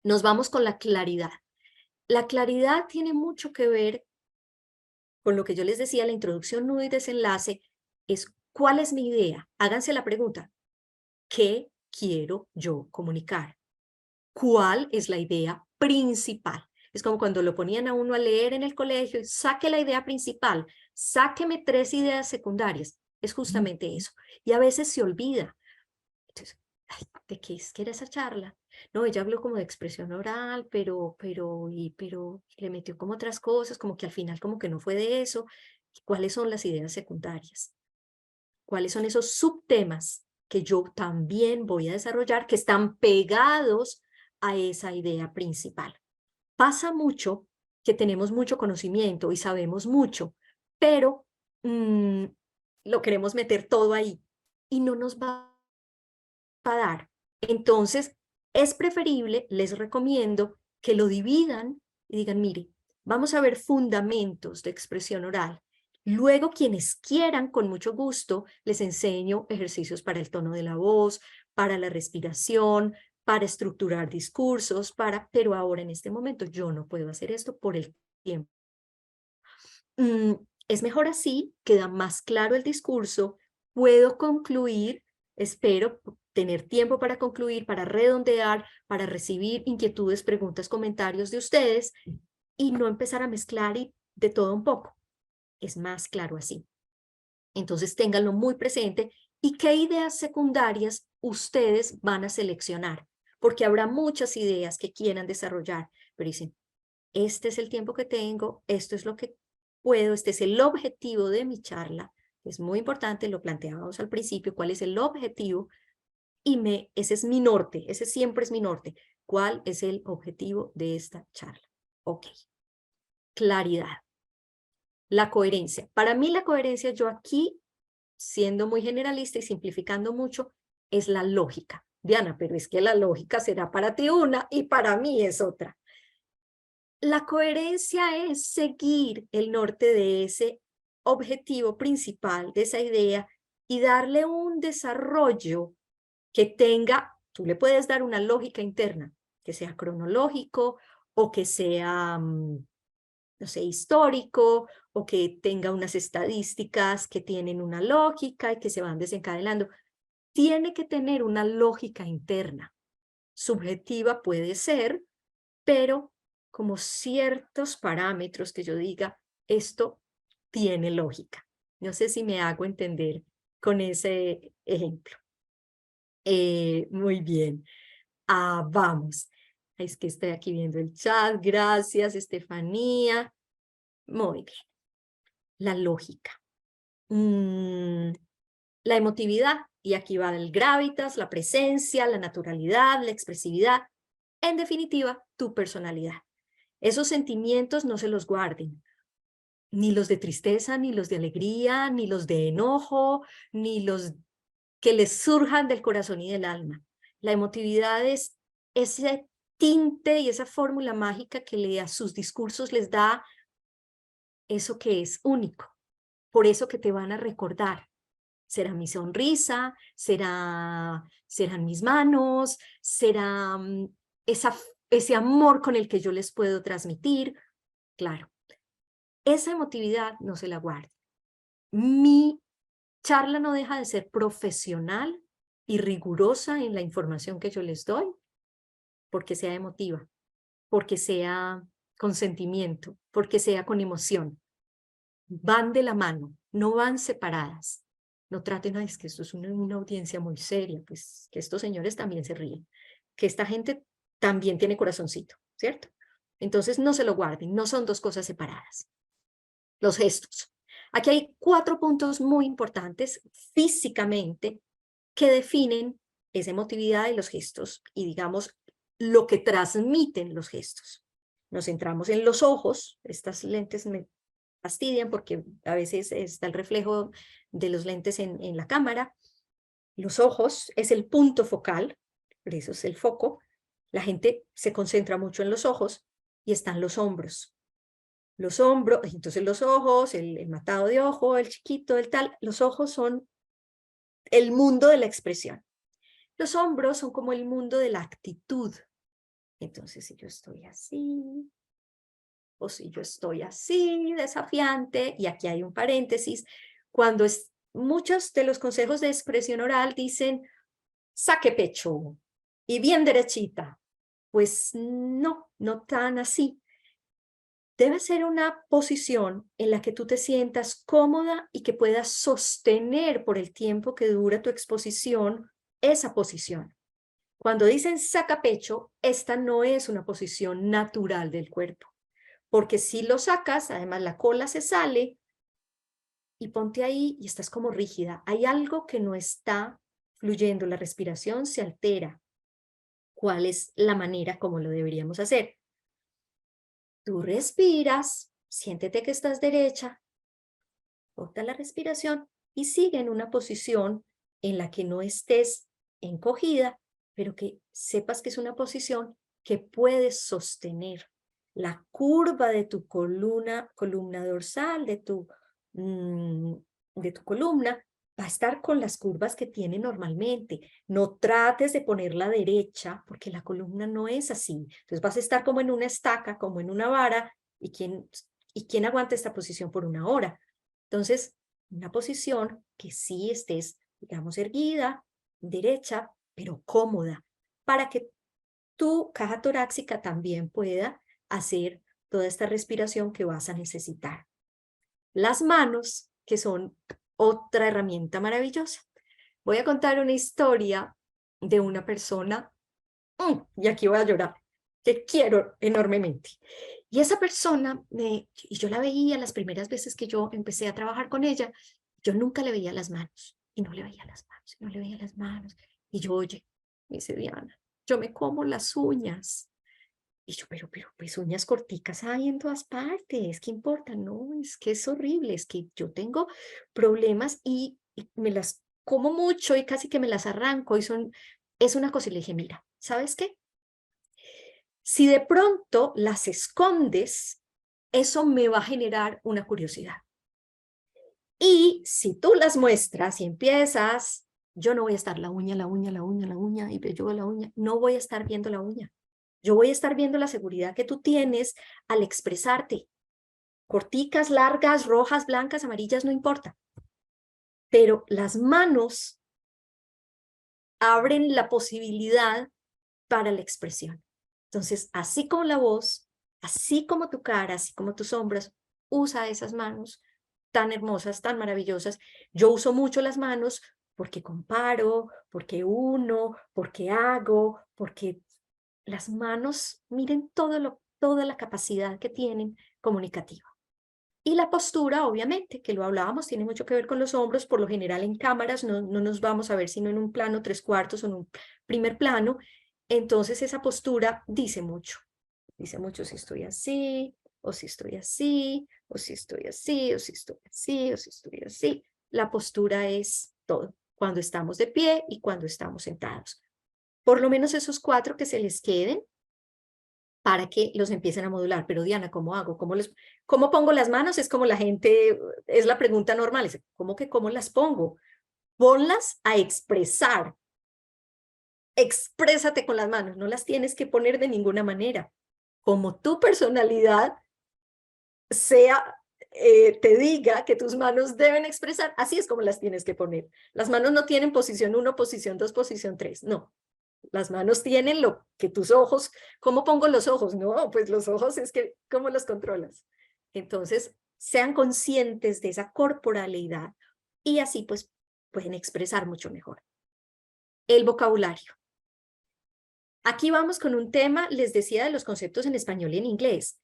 Nos vamos con la claridad. La claridad tiene mucho que ver con lo que yo les decía, la introducción, nudo y desenlace, es ¿cuál es mi idea? Háganse la pregunta, ¿qué quiero yo comunicar? ¿Cuál es la idea principal? Es como cuando lo ponían a uno a leer en el colegio, saque la idea principal, sáqueme 3 ideas secundarias. Es justamente eso. Y a veces se olvida. Entonces, ay, ¿de qué es que era esa charla? No, ella habló como de expresión oral, pero le metió como otras cosas, como que al final como que no fue de eso. ¿Cuáles son las ideas secundarias? ¿Cuáles son esos subtemas que yo también voy a desarrollar que están pegados a esa idea principal? Pasa mucho que tenemos mucho conocimiento y sabemos mucho, pero lo queremos meter todo ahí y no nos va a dar. Entonces, es preferible, les recomiendo que lo dividan y digan, mire, vamos a ver fundamentos de expresión oral. Luego, quienes quieran, con mucho gusto, les enseño ejercicios para el tono de la voz, para la respiración, para estructurar discursos, pero ahora en este momento yo no puedo hacer esto por el tiempo. Es mejor así, queda más claro el discurso, puedo concluir, espero tener tiempo para concluir, para redondear, para recibir inquietudes, preguntas, comentarios de ustedes y no empezar a mezclar de todo un poco. Es más claro así. Entonces ténganlo muy presente y qué ideas secundarias ustedes van a seleccionar, porque habrá muchas ideas que quieran desarrollar, pero dicen, este es el tiempo que tengo, esto es lo que puedo, este es el objetivo de mi charla. Es muy importante, lo planteábamos al principio, cuál es el objetivo y ese es mi norte, ese siempre es mi norte. ¿Cuál es el objetivo de esta charla? Ok, claridad. La coherencia. Para mí la coherencia, yo aquí, siendo muy generalista y simplificando mucho, es la lógica. Diana, pero es que la lógica será para ti una y para mí es otra. La coherencia es seguir el norte de ese objetivo principal, de esa idea, y darle un desarrollo que tenga, tú le puedes dar una lógica interna, que sea cronológico o que sea, no sé, histórico, o que tenga unas estadísticas que tienen una lógica y que se van desencadenando. Tiene que tener una lógica interna. Subjetiva puede ser, pero como ciertos parámetros que yo diga, esto tiene lógica. No sé si me hago entender con ese ejemplo. Muy bien. Vamos. Es que estoy aquí viendo el chat. Gracias, Estefanía. Muy bien. La lógica. La emotividad. Y aquí va el gravitas, la presencia, la naturalidad, la expresividad. En definitiva, tu personalidad. Esos sentimientos no se los guarden, ni los de tristeza, ni los de alegría, ni los de enojo, ni los que les surjan del corazón y del alma. La emotividad es ese tinte y esa fórmula mágica que a sus discursos les da eso que es único, por eso que te van a recordar. Será mi sonrisa, serán mis manos, será ese amor con el que yo les puedo transmitir. Claro, esa emotividad no se la guarde. Mi charla no deja de ser profesional y rigurosa en la información que yo les doy, porque sea emotiva, porque sea con sentimiento, porque sea con emoción. Van de la mano, no van separadas. No traten, es que esto es una audiencia muy seria, pues que estos señores también se ríen, que esta gente también tiene corazoncito, ¿cierto? Entonces no se lo guarden, no son dos cosas separadas. Los gestos. Aquí hay 4 puntos muy importantes físicamente que definen esa emotividad de los gestos y digamos lo que transmiten los gestos. Nos centramos en los ojos, estas lentes me fastidian porque a veces está el reflejo de los lentes en la cámara. Los ojos es el punto focal, por eso es el foco. La gente se concentra mucho en los ojos y están los hombros. Los hombros, entonces los ojos, el matado de ojo, el chiquito, el tal, los ojos son el mundo de la expresión. Los hombros son como el mundo de la actitud, Entonces, si yo estoy así, o si yo estoy así, desafiante, y aquí hay un paréntesis, cuando muchos de los consejos de expresión oral dicen, saque pecho y bien derechita. Pues no, no tan así. Debe ser una posición en la que tú te sientas cómoda y que puedas sostener por el tiempo que dura tu exposición esa posición. Cuando dicen saca pecho, esta no es una posición natural del cuerpo, porque si lo sacas, además la cola se sale y ponte ahí y estás como rígida. Hay algo que no está fluyendo, la respiración se altera. ¿Cuál es la manera como lo deberíamos hacer? Tú respiras, siéntete que estás derecha, bota la respiración y sigue en una posición en la que no estés encogida, pero que sepas que es una posición que puedes sostener. La curva de tu columna dorsal, de tu columna, va a estar con las curvas que tiene normalmente. No trates de ponerla derecha porque la columna no es así. Entonces vas a estar como en una estaca, como en una vara, y quién aguanta esta posición por una hora. Entonces, una posición que sí estés, digamos, erguida, derecha, pero cómoda, para que tu caja torácica también pueda hacer toda esta respiración que vas a necesitar. Las manos, que son otra herramienta maravillosa. Voy a contar una historia de una persona, y aquí voy a llorar, que quiero enormemente. Y esa persona, y yo la veía las primeras veces que yo empecé a trabajar con ella, yo nunca le veía las manos, y no le veía las manos, y no le veía las manos. Y yo, oye, me dice Diana, yo me como las uñas. Y yo, pero, pues uñas corticas hay en todas partes, ¿qué importa? No, es que es horrible, es que yo tengo problemas y me las como mucho y casi que me las arranco y es una cosa. Y le dije, mira, ¿sabes qué? Si de pronto las escondes, eso me va a generar una curiosidad. Y si tú las muestras y empiezas, yo no voy a estar la uña, la uña, la uña, la uña, y yo la uña, no voy a estar viendo la uña. Yo voy a estar viendo la seguridad que tú tienes al expresarte. Corticas, largas, rojas, blancas, amarillas, no importa. Pero las manos abren la posibilidad para la expresión. Entonces, así como la voz, así como tu cara, así como tus hombros, usa esas manos tan hermosas, tan maravillosas. Yo uso mucho las manos porque comparo, porque uno, porque hago, porque las manos, miren toda la capacidad que tienen comunicativa. Y la postura, obviamente, que lo hablábamos, tiene mucho que ver con los hombros. Por lo general en cámaras no nos vamos a ver sino en un plano 3/4 o en un primer plano. Entonces esa postura dice mucho. Dice mucho si estoy así, o si estoy así, o si estoy así, o si estoy así, o si estoy así. La postura es todo, cuando estamos de pie y cuando estamos sentados. Por lo menos esos 4 que se les queden para que los empiecen a modular. Pero Diana, ¿cómo hago? ¿Cómo pongo las manos? Es como la gente, es la pregunta normal. Es, ¿cómo las pongo? Ponlas a expresar. Exprésate con las manos. No las tienes que poner de ninguna manera. Como tu personalidad te diga que tus manos deben expresar, así es como las tienes que poner. Las manos no tienen posición 1, posición 2, posición 3. No. Las manos tienen lo que tus ojos, ¿cómo pongo los ojos? No, pues los ojos es que, ¿cómo los controlas? Entonces, sean conscientes de esa corporalidad y así pues pueden expresar mucho mejor. El vocabulario. Aquí vamos con un tema, les decía, de los conceptos en español y en inglés.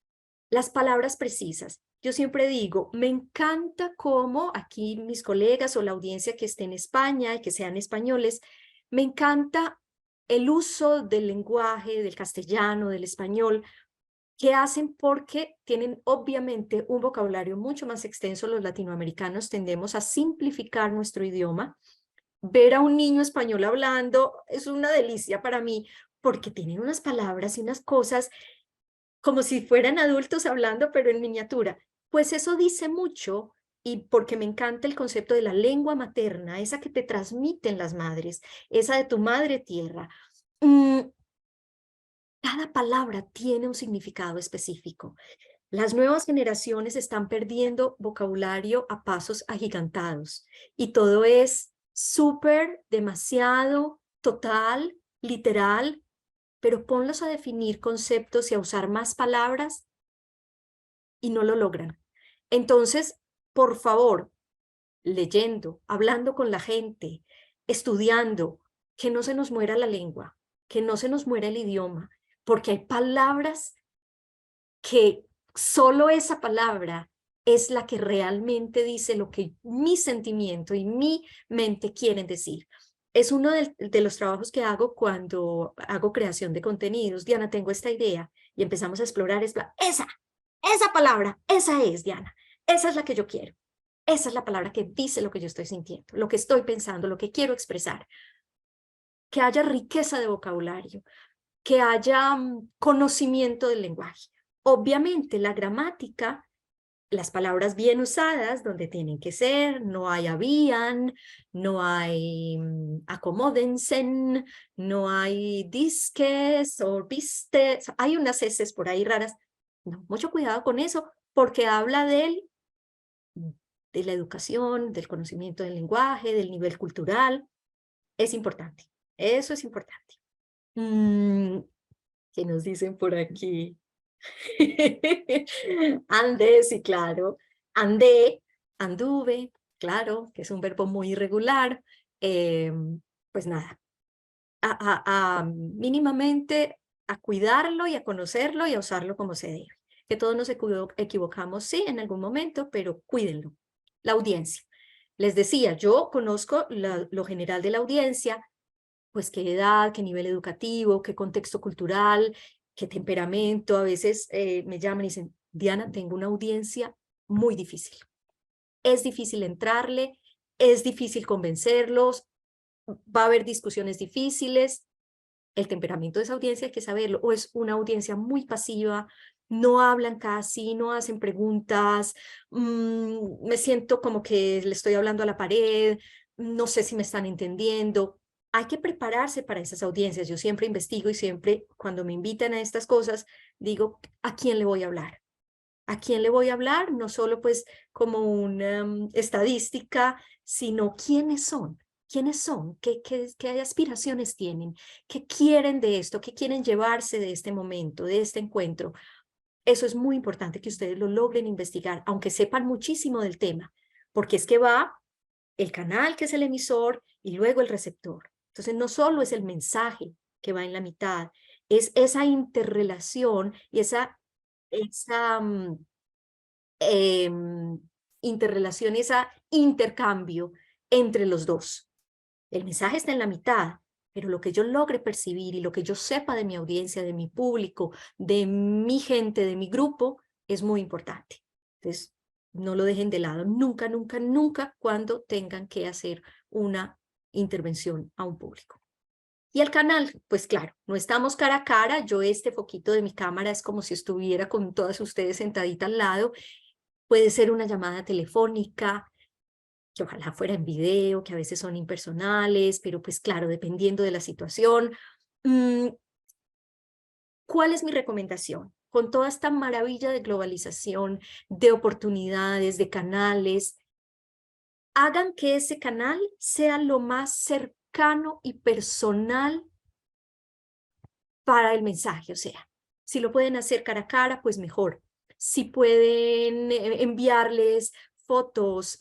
Las palabras precisas. Yo siempre digo, me encanta cómo aquí mis colegas o la audiencia que esté en España y que sean españoles, me encanta el uso del lenguaje, del castellano, del español, que hacen porque tienen obviamente un vocabulario mucho más extenso. Los latinoamericanos tendemos a simplificar nuestro idioma. Ver a un niño español hablando es una delicia para mí porque tienen unas palabras y unas cosas como si fueran adultos hablando, pero en miniatura. Pues eso dice mucho, y porque me encanta el concepto de la lengua materna, esa que te transmiten las madres, esa de tu madre tierra. Cada cada palabra tiene un significado específico. Las nuevas generaciones están perdiendo vocabulario a pasos agigantados y todo es súper, demasiado, total, literal, pero ponlos a definir conceptos y a usar más palabras y no lo logran. Entonces, por favor, leyendo, hablando con la gente, estudiando, que no se nos muera la lengua, que no se nos muera el idioma, porque hay palabras que solo esa palabra es la que realmente dice lo que mi sentimiento y mi mente quieren decir. Es uno de los trabajos que hago cuando hago creación de contenidos. Diana, tengo esta idea y empezamos a explorar esa palabra, esa es, Diana, esa es la que yo quiero. Esa es la palabra que dice lo que yo estoy sintiendo, lo que estoy pensando, lo que quiero expresar. Que haya riqueza de vocabulario, que haya conocimiento del lenguaje. Obviamente la gramática, las palabras bien usadas donde tienen que ser, no hay habían, no hay acomódense, no hay disques o vistes, hay unas heces por ahí raras. No, mucho cuidado con eso porque habla de la educación, del conocimiento del lenguaje, del nivel cultural. Es importante, eso es importante. ¿Qué nos dicen por aquí? Andé, sí, claro. Andé, anduve, claro, que es un verbo muy irregular. Pues nada, mínimamente a cuidarlo y a conocerlo y a usarlo como se debe. Que todos nos equivocamos, sí, en algún momento, pero cuídenlo. La audiencia. Les decía, yo conozco lo general de la audiencia, pues qué edad, qué nivel educativo, qué contexto cultural, qué temperamento. A veces me llaman y dicen, Diana, tengo una audiencia muy difícil. Es difícil entrarle, es difícil convencerlos, va a haber discusiones difíciles. El temperamento de esa audiencia hay que saberlo, o es una audiencia muy pasiva, no hablan casi, no hacen preguntas, me siento como que le estoy hablando a la pared, no sé si me están entendiendo. Hay que prepararse para esas audiencias. Yo siempre investigo y siempre cuando me invitan a estas cosas, digo, ¿a quién le voy a hablar? ¿A quién le voy a hablar? No solo pues como una estadística, sino quiénes son. ¿Quiénes son? ¿Qué aspiraciones tienen? ¿Qué quieren de esto? ¿Qué quieren llevarse de este momento, de este encuentro? Eso es muy importante que ustedes lo logren investigar, aunque sepan muchísimo del tema, porque es que va el canal, que es el emisor, y luego el receptor. Entonces, no solo es el mensaje que va en la mitad, es esa interrelación y esa interrelación, ese intercambio entre los dos. El mensaje está en la mitad, pero lo que yo logre percibir y lo que yo sepa de mi audiencia, de mi público, de mi gente, de mi grupo, es muy importante. Entonces, no lo dejen de lado nunca, nunca, nunca cuando tengan que hacer una intervención a un público. Y el canal, pues claro, no estamos cara a cara, yo este foquito de mi cámara es como si estuviera con todas ustedes sentadita al lado, puede ser una llamada telefónica, que ojalá fuera en video, que a veces son impersonales, pero pues claro, dependiendo de la situación. ¿Cuál es mi recomendación? Con toda esta maravilla de globalización, de oportunidades, de canales, hagan que ese canal sea lo más cercano y personal para el mensaje. O sea, si lo pueden hacer cara a cara, pues mejor. Si pueden enviarles fotos,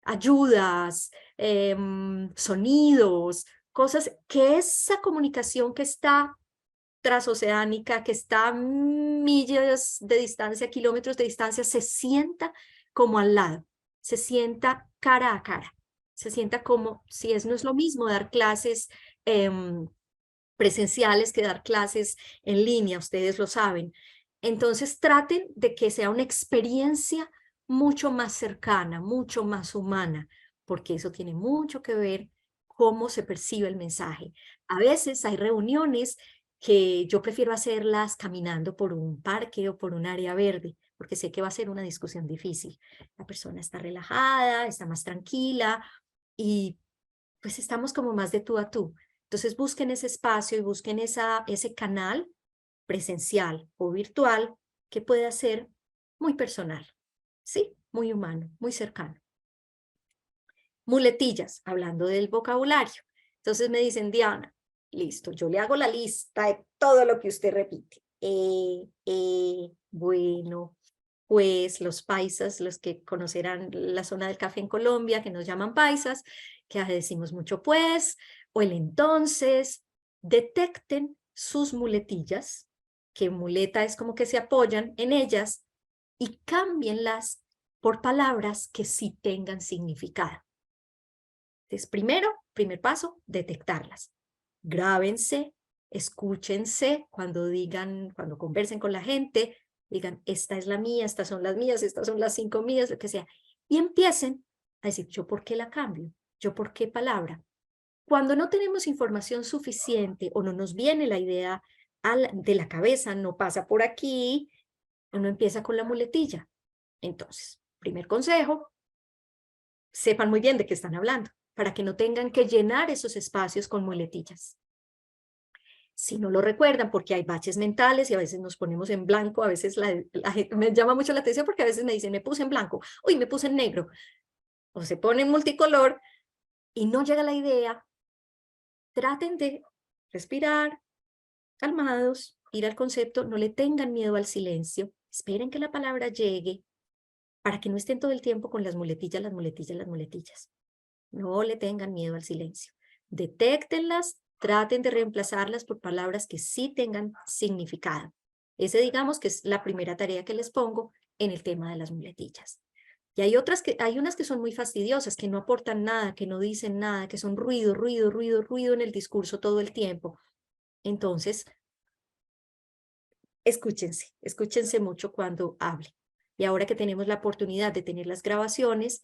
ayudas, sonidos, cosas, que esa comunicación que está transoceánica, que está a millas de distancia, kilómetros de distancia, se sienta como al lado, se sienta cara a cara, se sienta como si no es lo mismo dar clases presenciales que dar clases en línea, ustedes lo saben. Entonces traten de que sea una experiencia mucho más cercana, mucho más humana, porque eso tiene mucho que ver cómo se percibe el mensaje. A veces hay reuniones que yo prefiero hacerlas caminando por un parque o por un área verde, porque sé que va a ser una discusión difícil. La persona está relajada, está más tranquila y pues estamos como más de tú a tú. Entonces busquen ese espacio y busquen ese canal presencial o virtual que pueda ser muy personal, ¿sí? Muy humano, muy cercano. Muletillas, hablando del vocabulario. Entonces me dicen, Diana, listo, yo le hago la lista de todo lo que usted repite. Bueno, pues los paisas, los que conocerán la zona del café en Colombia, que nos llaman paisas, que decimos mucho pues, o el entonces, detecten sus muletillas, que muleta es como que se apoyan en ellas, y cámbienlas por palabras que sí tengan significado. Entonces, primer paso, detectarlas. Grábense, escúchense cuando digan, cuando conversen con la gente, digan, esta es la mía, estas son las mías, estas son las 5 mías, lo que sea. Y empiecen a decir, ¿yo por qué la cambio? ¿Yo por qué palabra? Cuando no tenemos información suficiente o no nos viene la idea de la cabeza, no pasa por aquí, uno empieza con la muletilla. Entonces, primer consejo, sepan muy bien de qué están hablando, para que no tengan que llenar esos espacios con muletillas. Si no lo recuerdan, porque hay baches mentales y a veces nos ponemos en blanco, a veces me llama mucho la atención porque a veces me dicen, me puse en blanco, uy, me puse en negro, o se pone en multicolor y no llega la idea. Traten de respirar, calmados, ir al concepto, no le tengan miedo al silencio, esperen que la palabra llegue para que no estén todo el tiempo con las muletillas, las muletillas, las muletillas. No le tengan miedo al silencio. Detéctenlas, traten de reemplazarlas por palabras que sí tengan significado. Ese digamos que es la primera tarea que les pongo en el tema de las muletillas. Y hay unas que son muy fastidiosas, que no aportan nada, que no dicen nada, que son ruido, ruido, ruido, ruido en el discurso todo el tiempo. Entonces, escúchense mucho cuando hablen. Y ahora que tenemos la oportunidad de tener las grabaciones,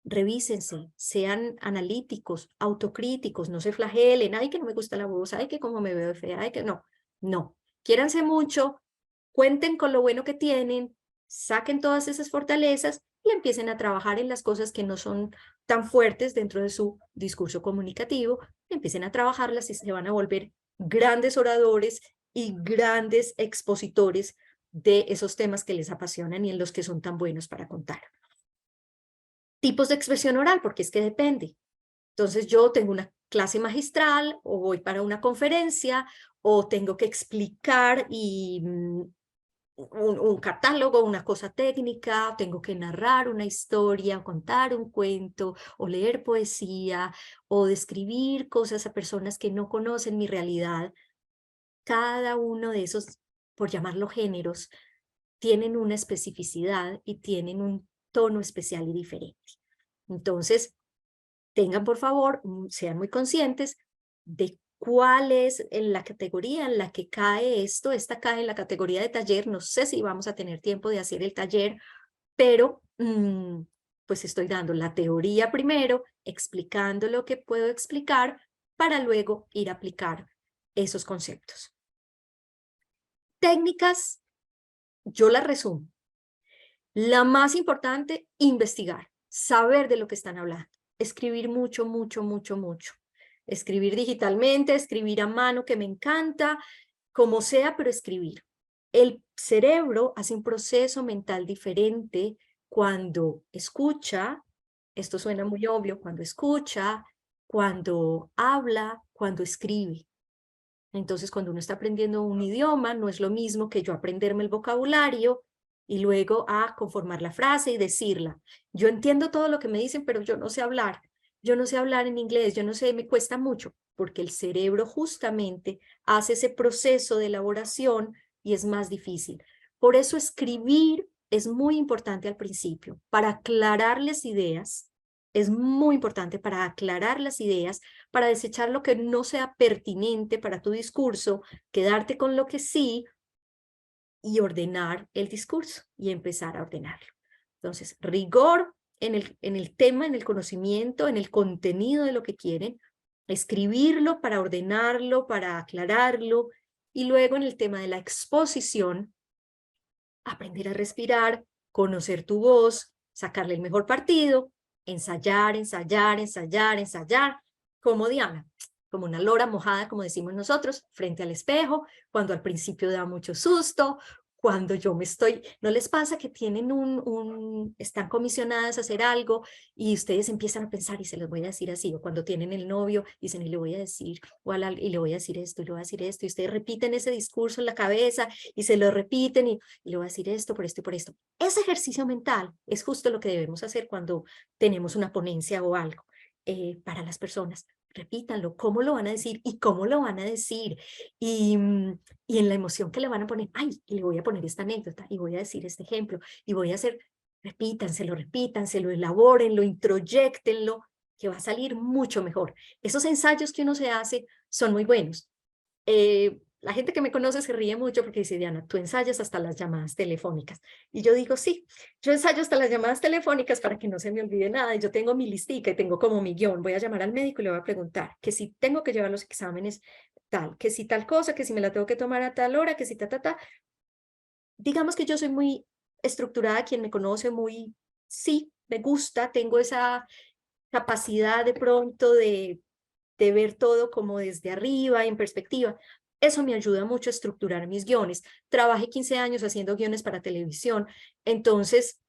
revísense, sean analíticos, autocríticos, no se flagelen, ay que no me gusta la voz, ay que como me veo fea, ay que no, quiéranse mucho, cuenten con lo bueno que tienen, saquen todas esas fortalezas y empiecen a trabajar en las cosas que no son tan fuertes dentro de su discurso comunicativo, empiecen a trabajarlas y se van a volver grandes oradores y grandes expositores de esos temas que les apasionan y en los que son tan buenos para contar. Tipos de expresión oral, porque es que depende. Entonces yo tengo una clase magistral o voy para una conferencia o tengo que explicar un catálogo, una cosa técnica, tengo que narrar una historia, contar un cuento o leer poesía o describir cosas a personas que no conocen mi realidad. Cada uno de esos, por llamarlo géneros, tienen una especificidad y tienen un tono especial y diferente. Entonces, tengan por favor, sean muy conscientes de cuál es en la categoría en la que cae esto. Esta cae en la categoría de taller. No sé si vamos a tener tiempo de hacer el taller, pero pues estoy dando la teoría primero, explicando lo que puedo explicar para luego ir a aplicar esos conceptos. Técnicas, yo las resumo. La más importante, investigar, saber de lo que están hablando, escribir mucho, mucho, mucho, mucho. Escribir digitalmente, escribir a mano, que me encanta, como sea, pero escribir. El cerebro hace un proceso mental diferente cuando escucha, esto suena muy obvio, cuando escucha, cuando habla, cuando escribe. Entonces, cuando uno está aprendiendo un idioma, no es lo mismo que yo aprenderme el vocabulario y luego a conformar la frase y decirla. Yo entiendo todo lo que me dicen, pero yo no sé hablar. Yo no sé hablar en inglés, yo no sé, me cuesta mucho, porque el cerebro justamente hace ese proceso de elaboración y es más difícil. Por eso escribir es muy importante al principio, para aclararles ideas. Es muy importante para aclarar las ideas, para desechar lo que no sea pertinente para tu discurso, quedarte con lo que sí y ordenar el discurso y empezar a ordenarlo. Entonces, rigor en el tema, en el conocimiento, en el contenido de lo que quieren, escribirlo para ordenarlo, para aclararlo, y luego en el tema de la exposición, aprender a respirar, conocer tu voz, sacarle el mejor partido, ensayar, ensayar, ensayar, ensayar, como Diana. como una lora mojada, como decimos nosotros, frente al espejo, cuando al principio da mucho susto, cuando yo me estoy, ¿no les pasa que tienen están comisionadas a hacer algo y ustedes empiezan a pensar y se los voy a decir así, o cuando tienen el novio, dicen y le voy a decir, y le voy a decir esto, y le voy a decir esto, y ustedes repiten ese discurso en la cabeza y se lo repiten y le voy a decir esto, por esto y por esto. Ese ejercicio mental es justo lo que debemos hacer cuando tenemos una ponencia o algo para las personas. Repítanlo, cómo lo van a decir y cómo lo van a decir. Y en la emoción que le van a poner, ay, y le voy a poner esta anécdota y voy a decir este ejemplo y voy a hacer, repítanselo, elabórenlo, introyéctenlo, que va a salir mucho mejor. Esos ensayos que uno se hace son muy buenos. La gente que me conoce se ríe mucho porque dice, Diana, tú ensayas hasta las llamadas telefónicas. Y yo digo, sí, yo ensayo hasta las llamadas telefónicas para que no se me olvide nada. Y yo tengo mi listica y tengo como mi guión. Voy a llamar al médico y le voy a preguntar que si tengo que llevar los exámenes tal, que si tal cosa, que si me la tengo que tomar a tal hora, que si ta. Digamos que yo soy muy estructurada, quien me conoce muy, sí, me gusta, tengo esa capacidad de pronto de ver todo como desde arriba, en perspectiva. Eso me ayuda mucho a estructurar mis guiones. Trabajé 15 años haciendo guiones para televisión, entonces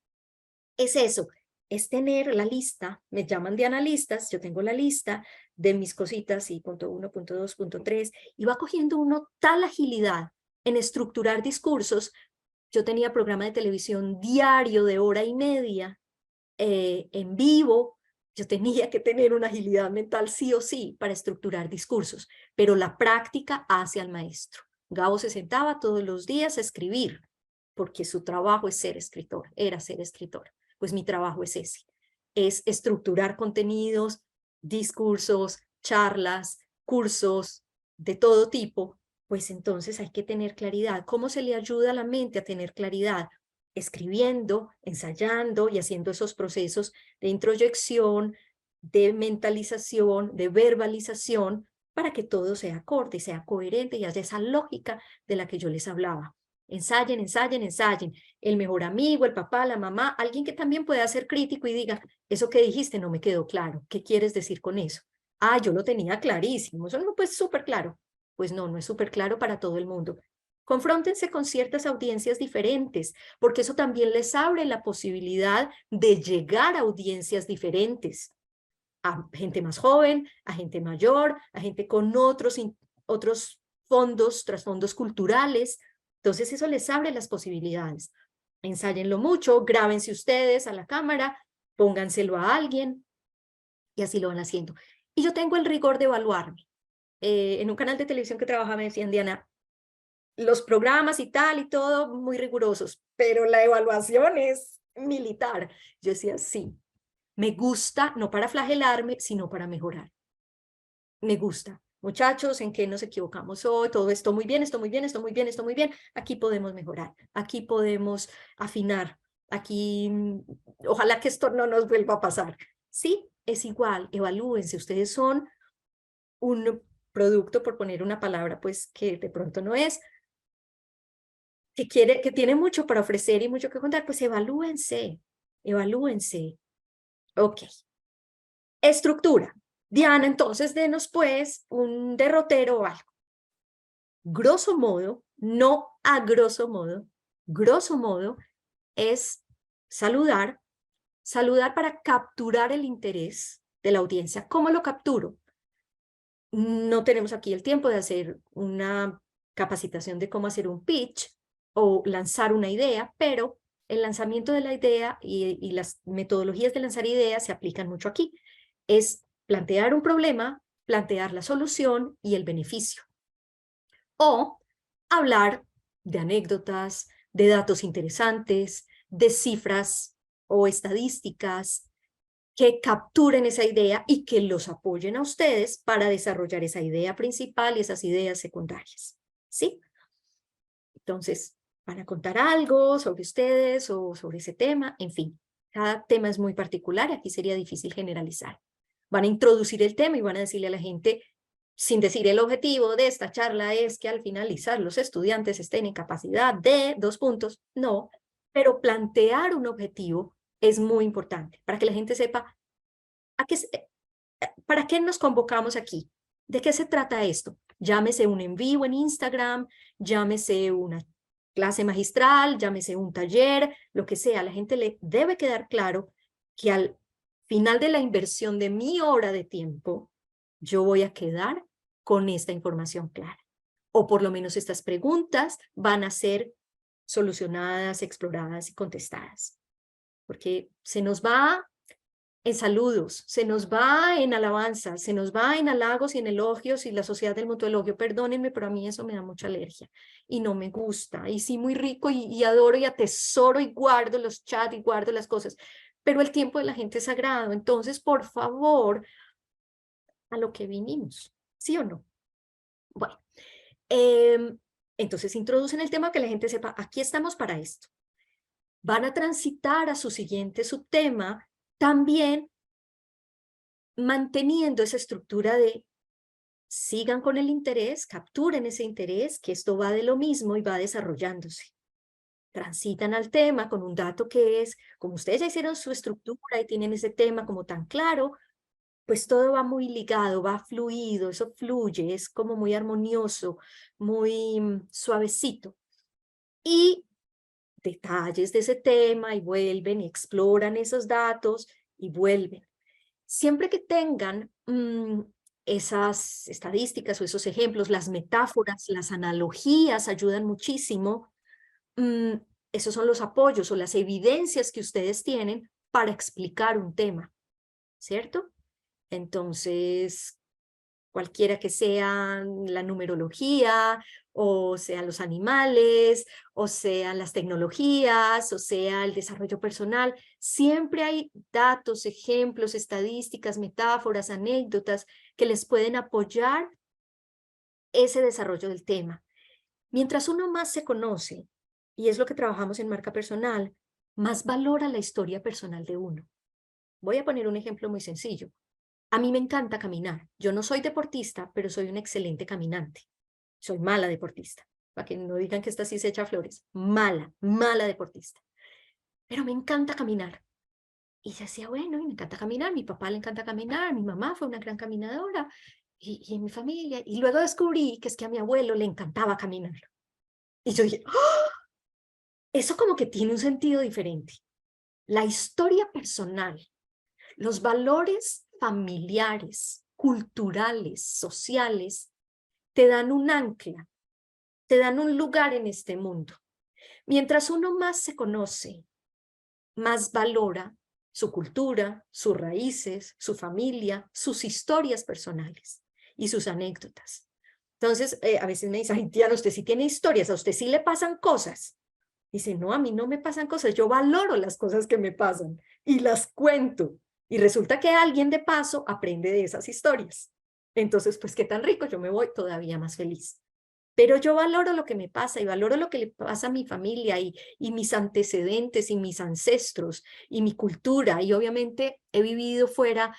es eso, es tener la lista, me llaman de analistas, yo tengo la lista de mis cositas y punto 1, punto 2, punto 3, y va cogiendo uno tal agilidad en estructurar discursos. Yo tenía programa de televisión diario de hora y media, en vivo. Yo tenía que tener una agilidad mental sí o sí para estructurar discursos, pero la práctica hace al maestro. Gabo se sentaba todos los días a escribir, porque su trabajo es ser escritor, era ser escritor. Pues mi trabajo es ese, es estructurar contenidos, discursos, charlas, cursos de todo tipo. Pues entonces hay que tener claridad. ¿Cómo se le ayuda a la mente a tener claridad? Escribiendo, ensayando y haciendo esos procesos de introyección, de mentalización, de verbalización, para que todo sea acorde, sea coherente y haya esa lógica de la que yo les hablaba. Ensayen, ensayen, ensayen. El mejor amigo, el papá, la mamá, alguien que también pueda ser crítico y diga, eso que dijiste no me quedó claro. ¿Qué quieres decir con eso? Ah, yo lo tenía clarísimo. Eso no, pues súper claro. Pues no, no es súper claro para todo el mundo. Confróntense con ciertas audiencias diferentes, porque eso también les abre la posibilidad de llegar a audiencias diferentes, a gente más joven, a gente mayor, a gente con otros fondos, trasfondos culturales. Entonces eso les abre las posibilidades. Ensáyenlo mucho, grábense ustedes a la cámara, pónganselo a alguien y así lo van haciendo. Y yo tengo el rigor de evaluarme. En un canal de televisión que trabajaba me decían, Diana, los programas y tal y todo muy rigurosos, pero la evaluación es militar. Yo decía, sí, me gusta, no para flagelarme, sino para mejorar. Me gusta. Muchachos, ¿en qué nos equivocamos hoy? Todo esto muy bien, esto muy bien, esto muy bien, esto muy bien. Aquí podemos mejorar, aquí podemos afinar, aquí, ojalá que esto no nos vuelva a pasar. Sí, es igual, evalúense, ustedes son un producto, por poner una palabra, pues que de pronto no es, que tiene mucho para ofrecer y mucho que contar, pues evalúense, evalúense. Ok. Estructura. Diana, entonces denos pues un derrotero o algo. Grosso modo, no a grosso modo es saludar, saludar para capturar el interés de la audiencia. ¿Cómo lo capturo? No tenemos aquí el tiempo de hacer una capacitación de cómo hacer un pitch o lanzar una idea, pero el lanzamiento de la idea y las metodologías de lanzar ideas se aplican mucho aquí. Es plantear un problema, plantear la solución y el beneficio. O hablar de anécdotas, de datos interesantes, de cifras o estadísticas que capturen esa idea y que los apoyen a ustedes para desarrollar esa idea principal y esas ideas secundarias. ¿Sí? Entonces, van a contar algo sobre ustedes o sobre ese tema, en fin, cada tema es muy particular, aquí sería difícil generalizar. Van a introducir el tema y van a decirle a la gente, sin decir el objetivo de esta charla es que al finalizar los estudiantes estén en capacidad de 2 puntos, no, pero plantear un objetivo es muy importante para que la gente sepa ¿para qué nos convocamos aquí? ¿De qué se trata esto? Llámese un en vivo en Instagram, llámese una clase magistral, llámese un taller, lo que sea. A la gente le debe quedar claro que al final de la inversión de mi hora de tiempo, yo voy a quedar con esta información clara. O por lo menos estas preguntas van a ser solucionadas, exploradas y contestadas. Porque se nos va en saludos, se nos va en alabanzas, se nos va en halagos y en elogios y la sociedad del mutuo elogio. Perdónenme, pero a mí eso me da mucha alergia y no me gusta. Y sí, muy rico y adoro y atesoro y guardo los chats y guardo las cosas. Pero el tiempo de la gente es sagrado. Entonces, por favor, a lo que vinimos, ¿sí o no? Bueno, entonces introducen el tema que la gente sepa, aquí estamos para esto. Van a transitar a su siguiente subtema también manteniendo esa estructura de sigan con el interés, capturen ese interés, que esto va de lo mismo y va desarrollándose. Transitan al tema con un dato que es, como ustedes ya hicieron su estructura y tienen ese tema como tan claro, pues todo va muy ligado, va fluido, eso fluye, es como muy armonioso, muy suavecito. Y detalles de ese tema y vuelven y exploran esos datos y vuelven. Siempre que tengan esas estadísticas o esos ejemplos, las metáforas, las analogías ayudan muchísimo. Esos son los apoyos o las evidencias que ustedes tienen para explicar un tema, ¿cierto? Entonces, cualquiera que sea la numerología, o sean los animales, o sean las tecnologías, o sea el desarrollo personal, siempre hay datos, ejemplos, estadísticas, metáforas, anécdotas que les pueden apoyar ese desarrollo del tema. Mientras uno más se conoce, y es lo que trabajamos en marca personal, más valora la historia personal de uno. Voy a poner un ejemplo muy sencillo. A mí me encanta caminar. Yo no soy deportista, pero soy una excelente caminante. Soy mala deportista. Para que no digan que esta sí se echa flores. Mala, mala deportista. Pero me encanta caminar. Y yo decía, bueno, y me encanta caminar. Mi papá le encanta caminar. Mi mamá fue una gran caminadora. Y en mi familia. Y luego descubrí que es que a mi abuelo le encantaba caminar. Y yo dije, ¡oh! Eso como que tiene un sentido diferente. La historia personal, los valores familiares, culturales, sociales, te dan un ancla, te dan un lugar en este mundo. Mientras uno más se conoce, más valora su cultura, sus raíces, su familia, sus historias personales y sus anécdotas. Entonces, a veces me dicen, ay, tía, usted sí tiene historias, a usted sí le pasan cosas. Dice, no, a mí no me pasan cosas, yo valoro las cosas que me pasan y las cuento. Y resulta que alguien de paso aprende de esas historias. Entonces, pues qué tan rico, yo me voy todavía más feliz. Pero yo valoro lo que me pasa y valoro lo que le pasa a mi familia y mis antecedentes y mis ancestros y mi cultura. Y obviamente he vivido fuera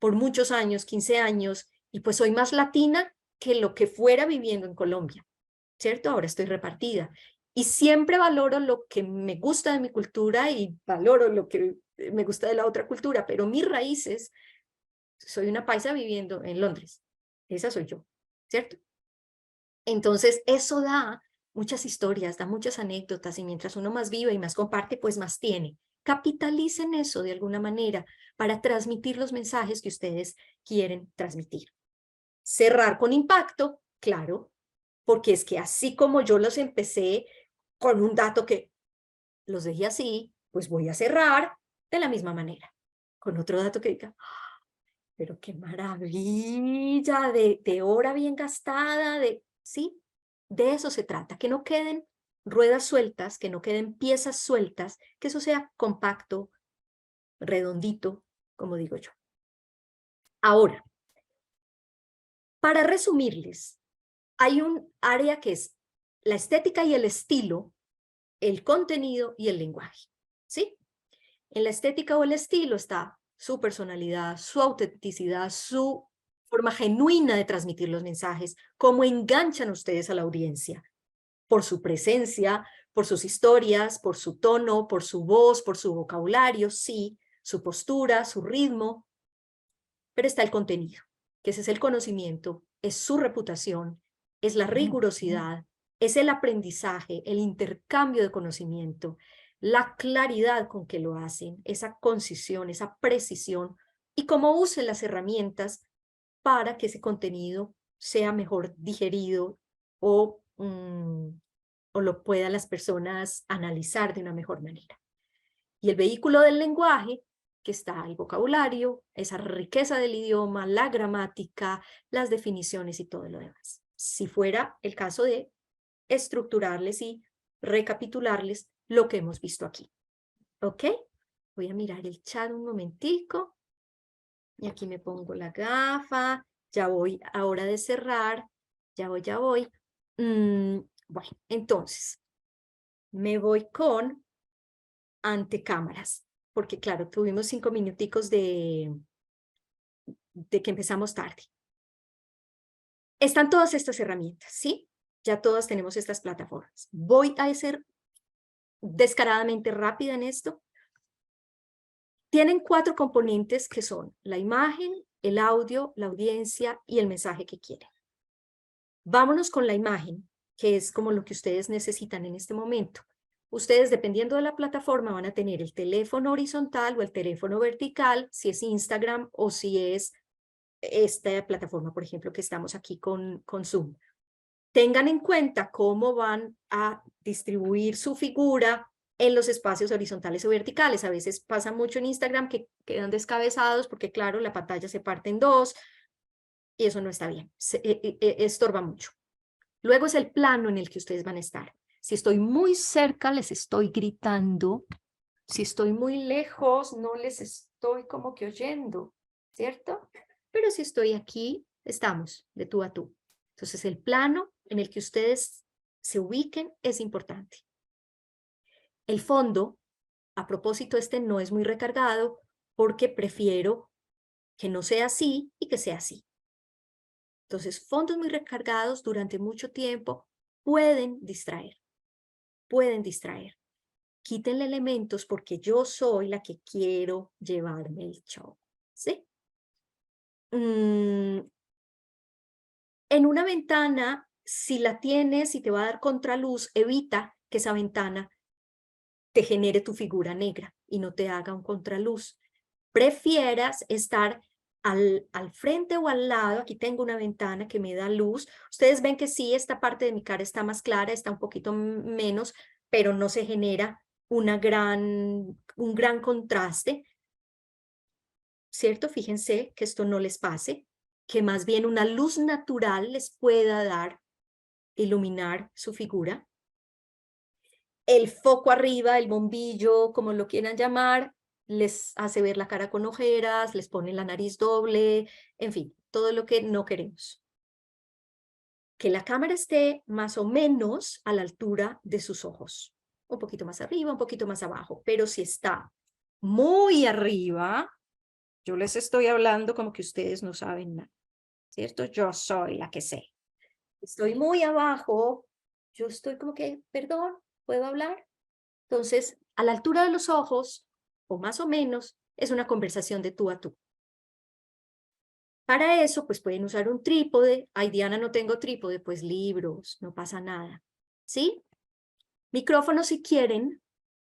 por muchos años, 15 años, y pues soy más latina que lo que fuera viviendo en Colombia, ¿cierto? Ahora estoy repartida. Y siempre valoro lo que me gusta de mi cultura y valoro lo que me gusta de la otra cultura, pero mis raíces, soy una paisa viviendo en Londres. Esa soy yo, ¿cierto? Entonces, eso da muchas historias, da muchas anécdotas, y mientras uno más vive y más comparte, pues más tiene. Capitalicen eso de alguna manera para transmitir los mensajes que ustedes quieren transmitir. Cerrar con impacto, claro, porque es que así como yo los empecé con un dato que los dejé así, pues voy a cerrar de la misma manera, con otro dato que diga, pero qué maravilla de hora bien gastada, ¿sí? De eso se trata, que no queden ruedas sueltas, que no queden piezas sueltas, que eso sea compacto, redondito, como digo yo. Ahora, para resumirles, hay un área que es la estética y el estilo, el contenido y el lenguaje, ¿sí? En la estética o el estilo está su personalidad, su autenticidad, su forma genuina de transmitir los mensajes, cómo enganchan ustedes a la audiencia, por su presencia, por sus historias, por su tono, por su voz, por su vocabulario, sí, su postura, su ritmo, pero está el contenido. que ese es el conocimiento, es su reputación, es la rigurosidad, es el aprendizaje, el intercambio de conocimiento, la claridad con que lo hacen, esa concisión, esa precisión, y cómo usen las herramientas para que ese contenido sea mejor digerido o lo puedan las personas analizar de una mejor manera. Y el vehículo del lenguaje, que está el vocabulario, esa riqueza del idioma, la gramática, las definiciones y todo lo demás. Si fuera el caso de estructurarles y recapitularles lo que hemos visto aquí. ¿Ok? Voy a mirar el chat un momentico. Y aquí me pongo la gafa. Ya voy a hora de cerrar. Ya voy. Bueno, entonces, me voy con antecámaras. Porque claro, tuvimos 5 minuticos de que empezamos tarde. Están todas estas herramientas, ¿sí? Ya todas tenemos estas plataformas. Voy a ser descaradamente rápida en esto. Tienen 4 componentes que son la imagen, el audio, la audiencia y el mensaje que quieren. Vámonos con la imagen, que es como lo que ustedes necesitan en este momento. Ustedes, dependiendo de la plataforma, van a tener el teléfono horizontal o el teléfono vertical, si es Instagram o si es esta plataforma, por ejemplo, que estamos aquí con Zoom. Tengan en cuenta cómo van a distribuir su figura en los espacios horizontales o verticales. A veces pasa mucho en Instagram que quedan descabezados porque, claro, la pantalla se parte en 2 y eso no está bien, estorba mucho. Luego es el plano en el que ustedes van a estar. Si estoy muy cerca, les estoy gritando. Si estoy muy lejos, no les estoy como que oyendo, ¿cierto? Pero si estoy aquí, estamos de tú a tú. Entonces, el plano en el que ustedes se ubiquen es importante. El fondo, a propósito, este no es muy recargado porque prefiero que no sea así y que sea así. Entonces, fondos muy recargados durante mucho tiempo pueden distraer, pueden distraer. Quítenle elementos porque yo soy la que quiero llevarme el show, ¿sí? En una ventana, si la tienes y te va a dar contraluz, evita que esa ventana te genere tu figura negra y no te haga un contraluz. Prefieras estar al frente o al lado. Aquí tengo una ventana que me da luz. Ustedes ven que sí, esta parte de mi cara está más clara, está un poquito menos, pero no se genera un gran contraste, ¿cierto? Fíjense que esto no les pase, que más bien una luz natural les pueda dar, iluminar su figura. El foco arriba, el bombillo, como lo quieran llamar, les hace ver la cara con ojeras, les pone la nariz doble, en fin, todo lo que no queremos. Que la cámara esté más o menos a la altura de sus ojos. Un poquito más arriba, un poquito más abajo, pero si está muy arriba, yo les estoy hablando como que ustedes no saben nada, ¿cierto? Yo soy la que sé. Estoy muy abajo, yo estoy como que, perdón, ¿puedo hablar? Entonces, a la altura de los ojos, o más o menos, es una conversación de tú a tú. Para eso, pues pueden usar un trípode. Ay, Diana, no tengo trípode, pues libros, no pasa nada. ¿Sí? Micrófonos si quieren.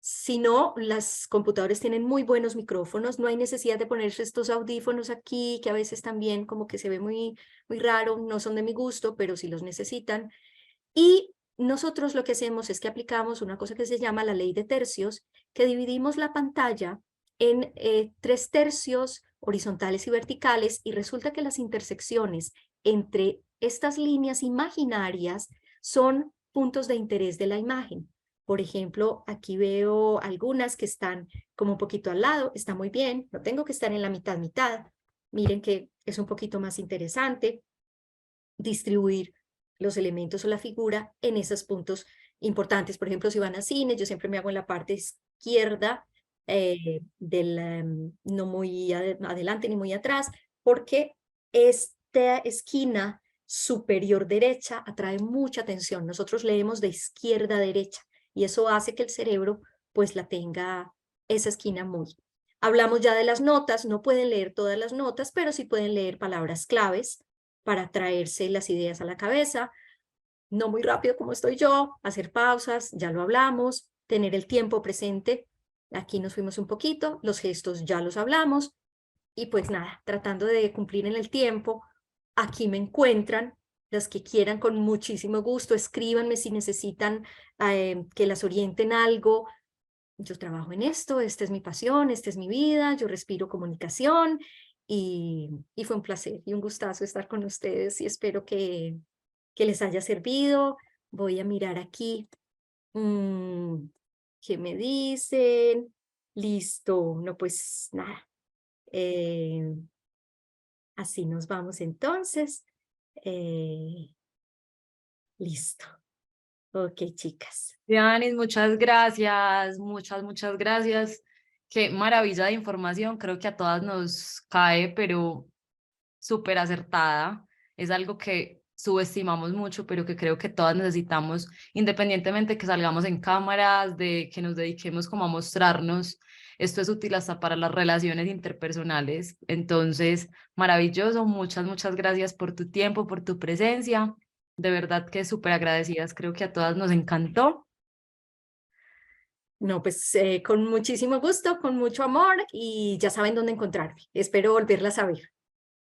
Si no, las computadoras tienen muy buenos micrófonos. No hay necesidad de ponerse estos audífonos aquí, que a veces también como que se ve muy raro. No son de mi gusto, pero si los necesitan. Y nosotros lo que hacemos es que aplicamos una cosa que se llama la ley de tercios, que dividimos la pantalla en 3 tercios horizontales y verticales, y resulta que las intersecciones entre estas líneas imaginarias son puntos de interés de la imagen. Por ejemplo, aquí veo algunas que están como un poquito al lado, está muy bien, no tengo que estar en la mitad. Miren que es un poquito más interesante distribuir los elementos o la figura en esos puntos importantes. Por ejemplo, si van a cine, yo siempre me hago en la parte izquierda, no muy adelante ni muy atrás, porque esta esquina superior derecha atrae mucha atención. Nosotros leemos de izquierda a derecha y eso hace que el cerebro pues la tenga esa esquina muy. Hablamos ya de las notas, no pueden leer todas las notas, pero sí pueden leer palabras claves para traerse las ideas a la cabeza. No muy rápido como estoy yo, hacer pausas, ya lo hablamos, tener el tiempo presente. Aquí nos fuimos un poquito, los gestos ya los hablamos y pues nada, tratando de cumplir en el tiempo. Aquí me encuentran, las que quieran con muchísimo gusto, escríbanme si necesitan que las orienten algo. Yo trabajo en esto, esta es mi pasión, esta es mi vida, yo respiro comunicación y fue un placer y un gustazo estar con ustedes y espero que les haya servido. Voy a mirar aquí. ¿Qué me dicen? Listo. No, pues nada. eh, Así nos vamos entonces. Eh, Listo. Ok, chicas. Dianis, muchas gracias, muchas gracias. Qué maravilla de información, creo que a todas nos cae, pero súper acertada. Es algo que subestimamos mucho, pero que creo que todas necesitamos, independientemente que salgamos en cámaras, de que nos dediquemos como a mostrarnos. Esto es útil hasta para las relaciones interpersonales. Entonces, maravilloso. Muchas gracias por tu tiempo, por tu presencia. De verdad que súper agradecidas. Creo que a todas nos encantó. No, pues con muchísimo gusto, con mucho amor y ya saben dónde encontrarme. Espero volverlas a ver.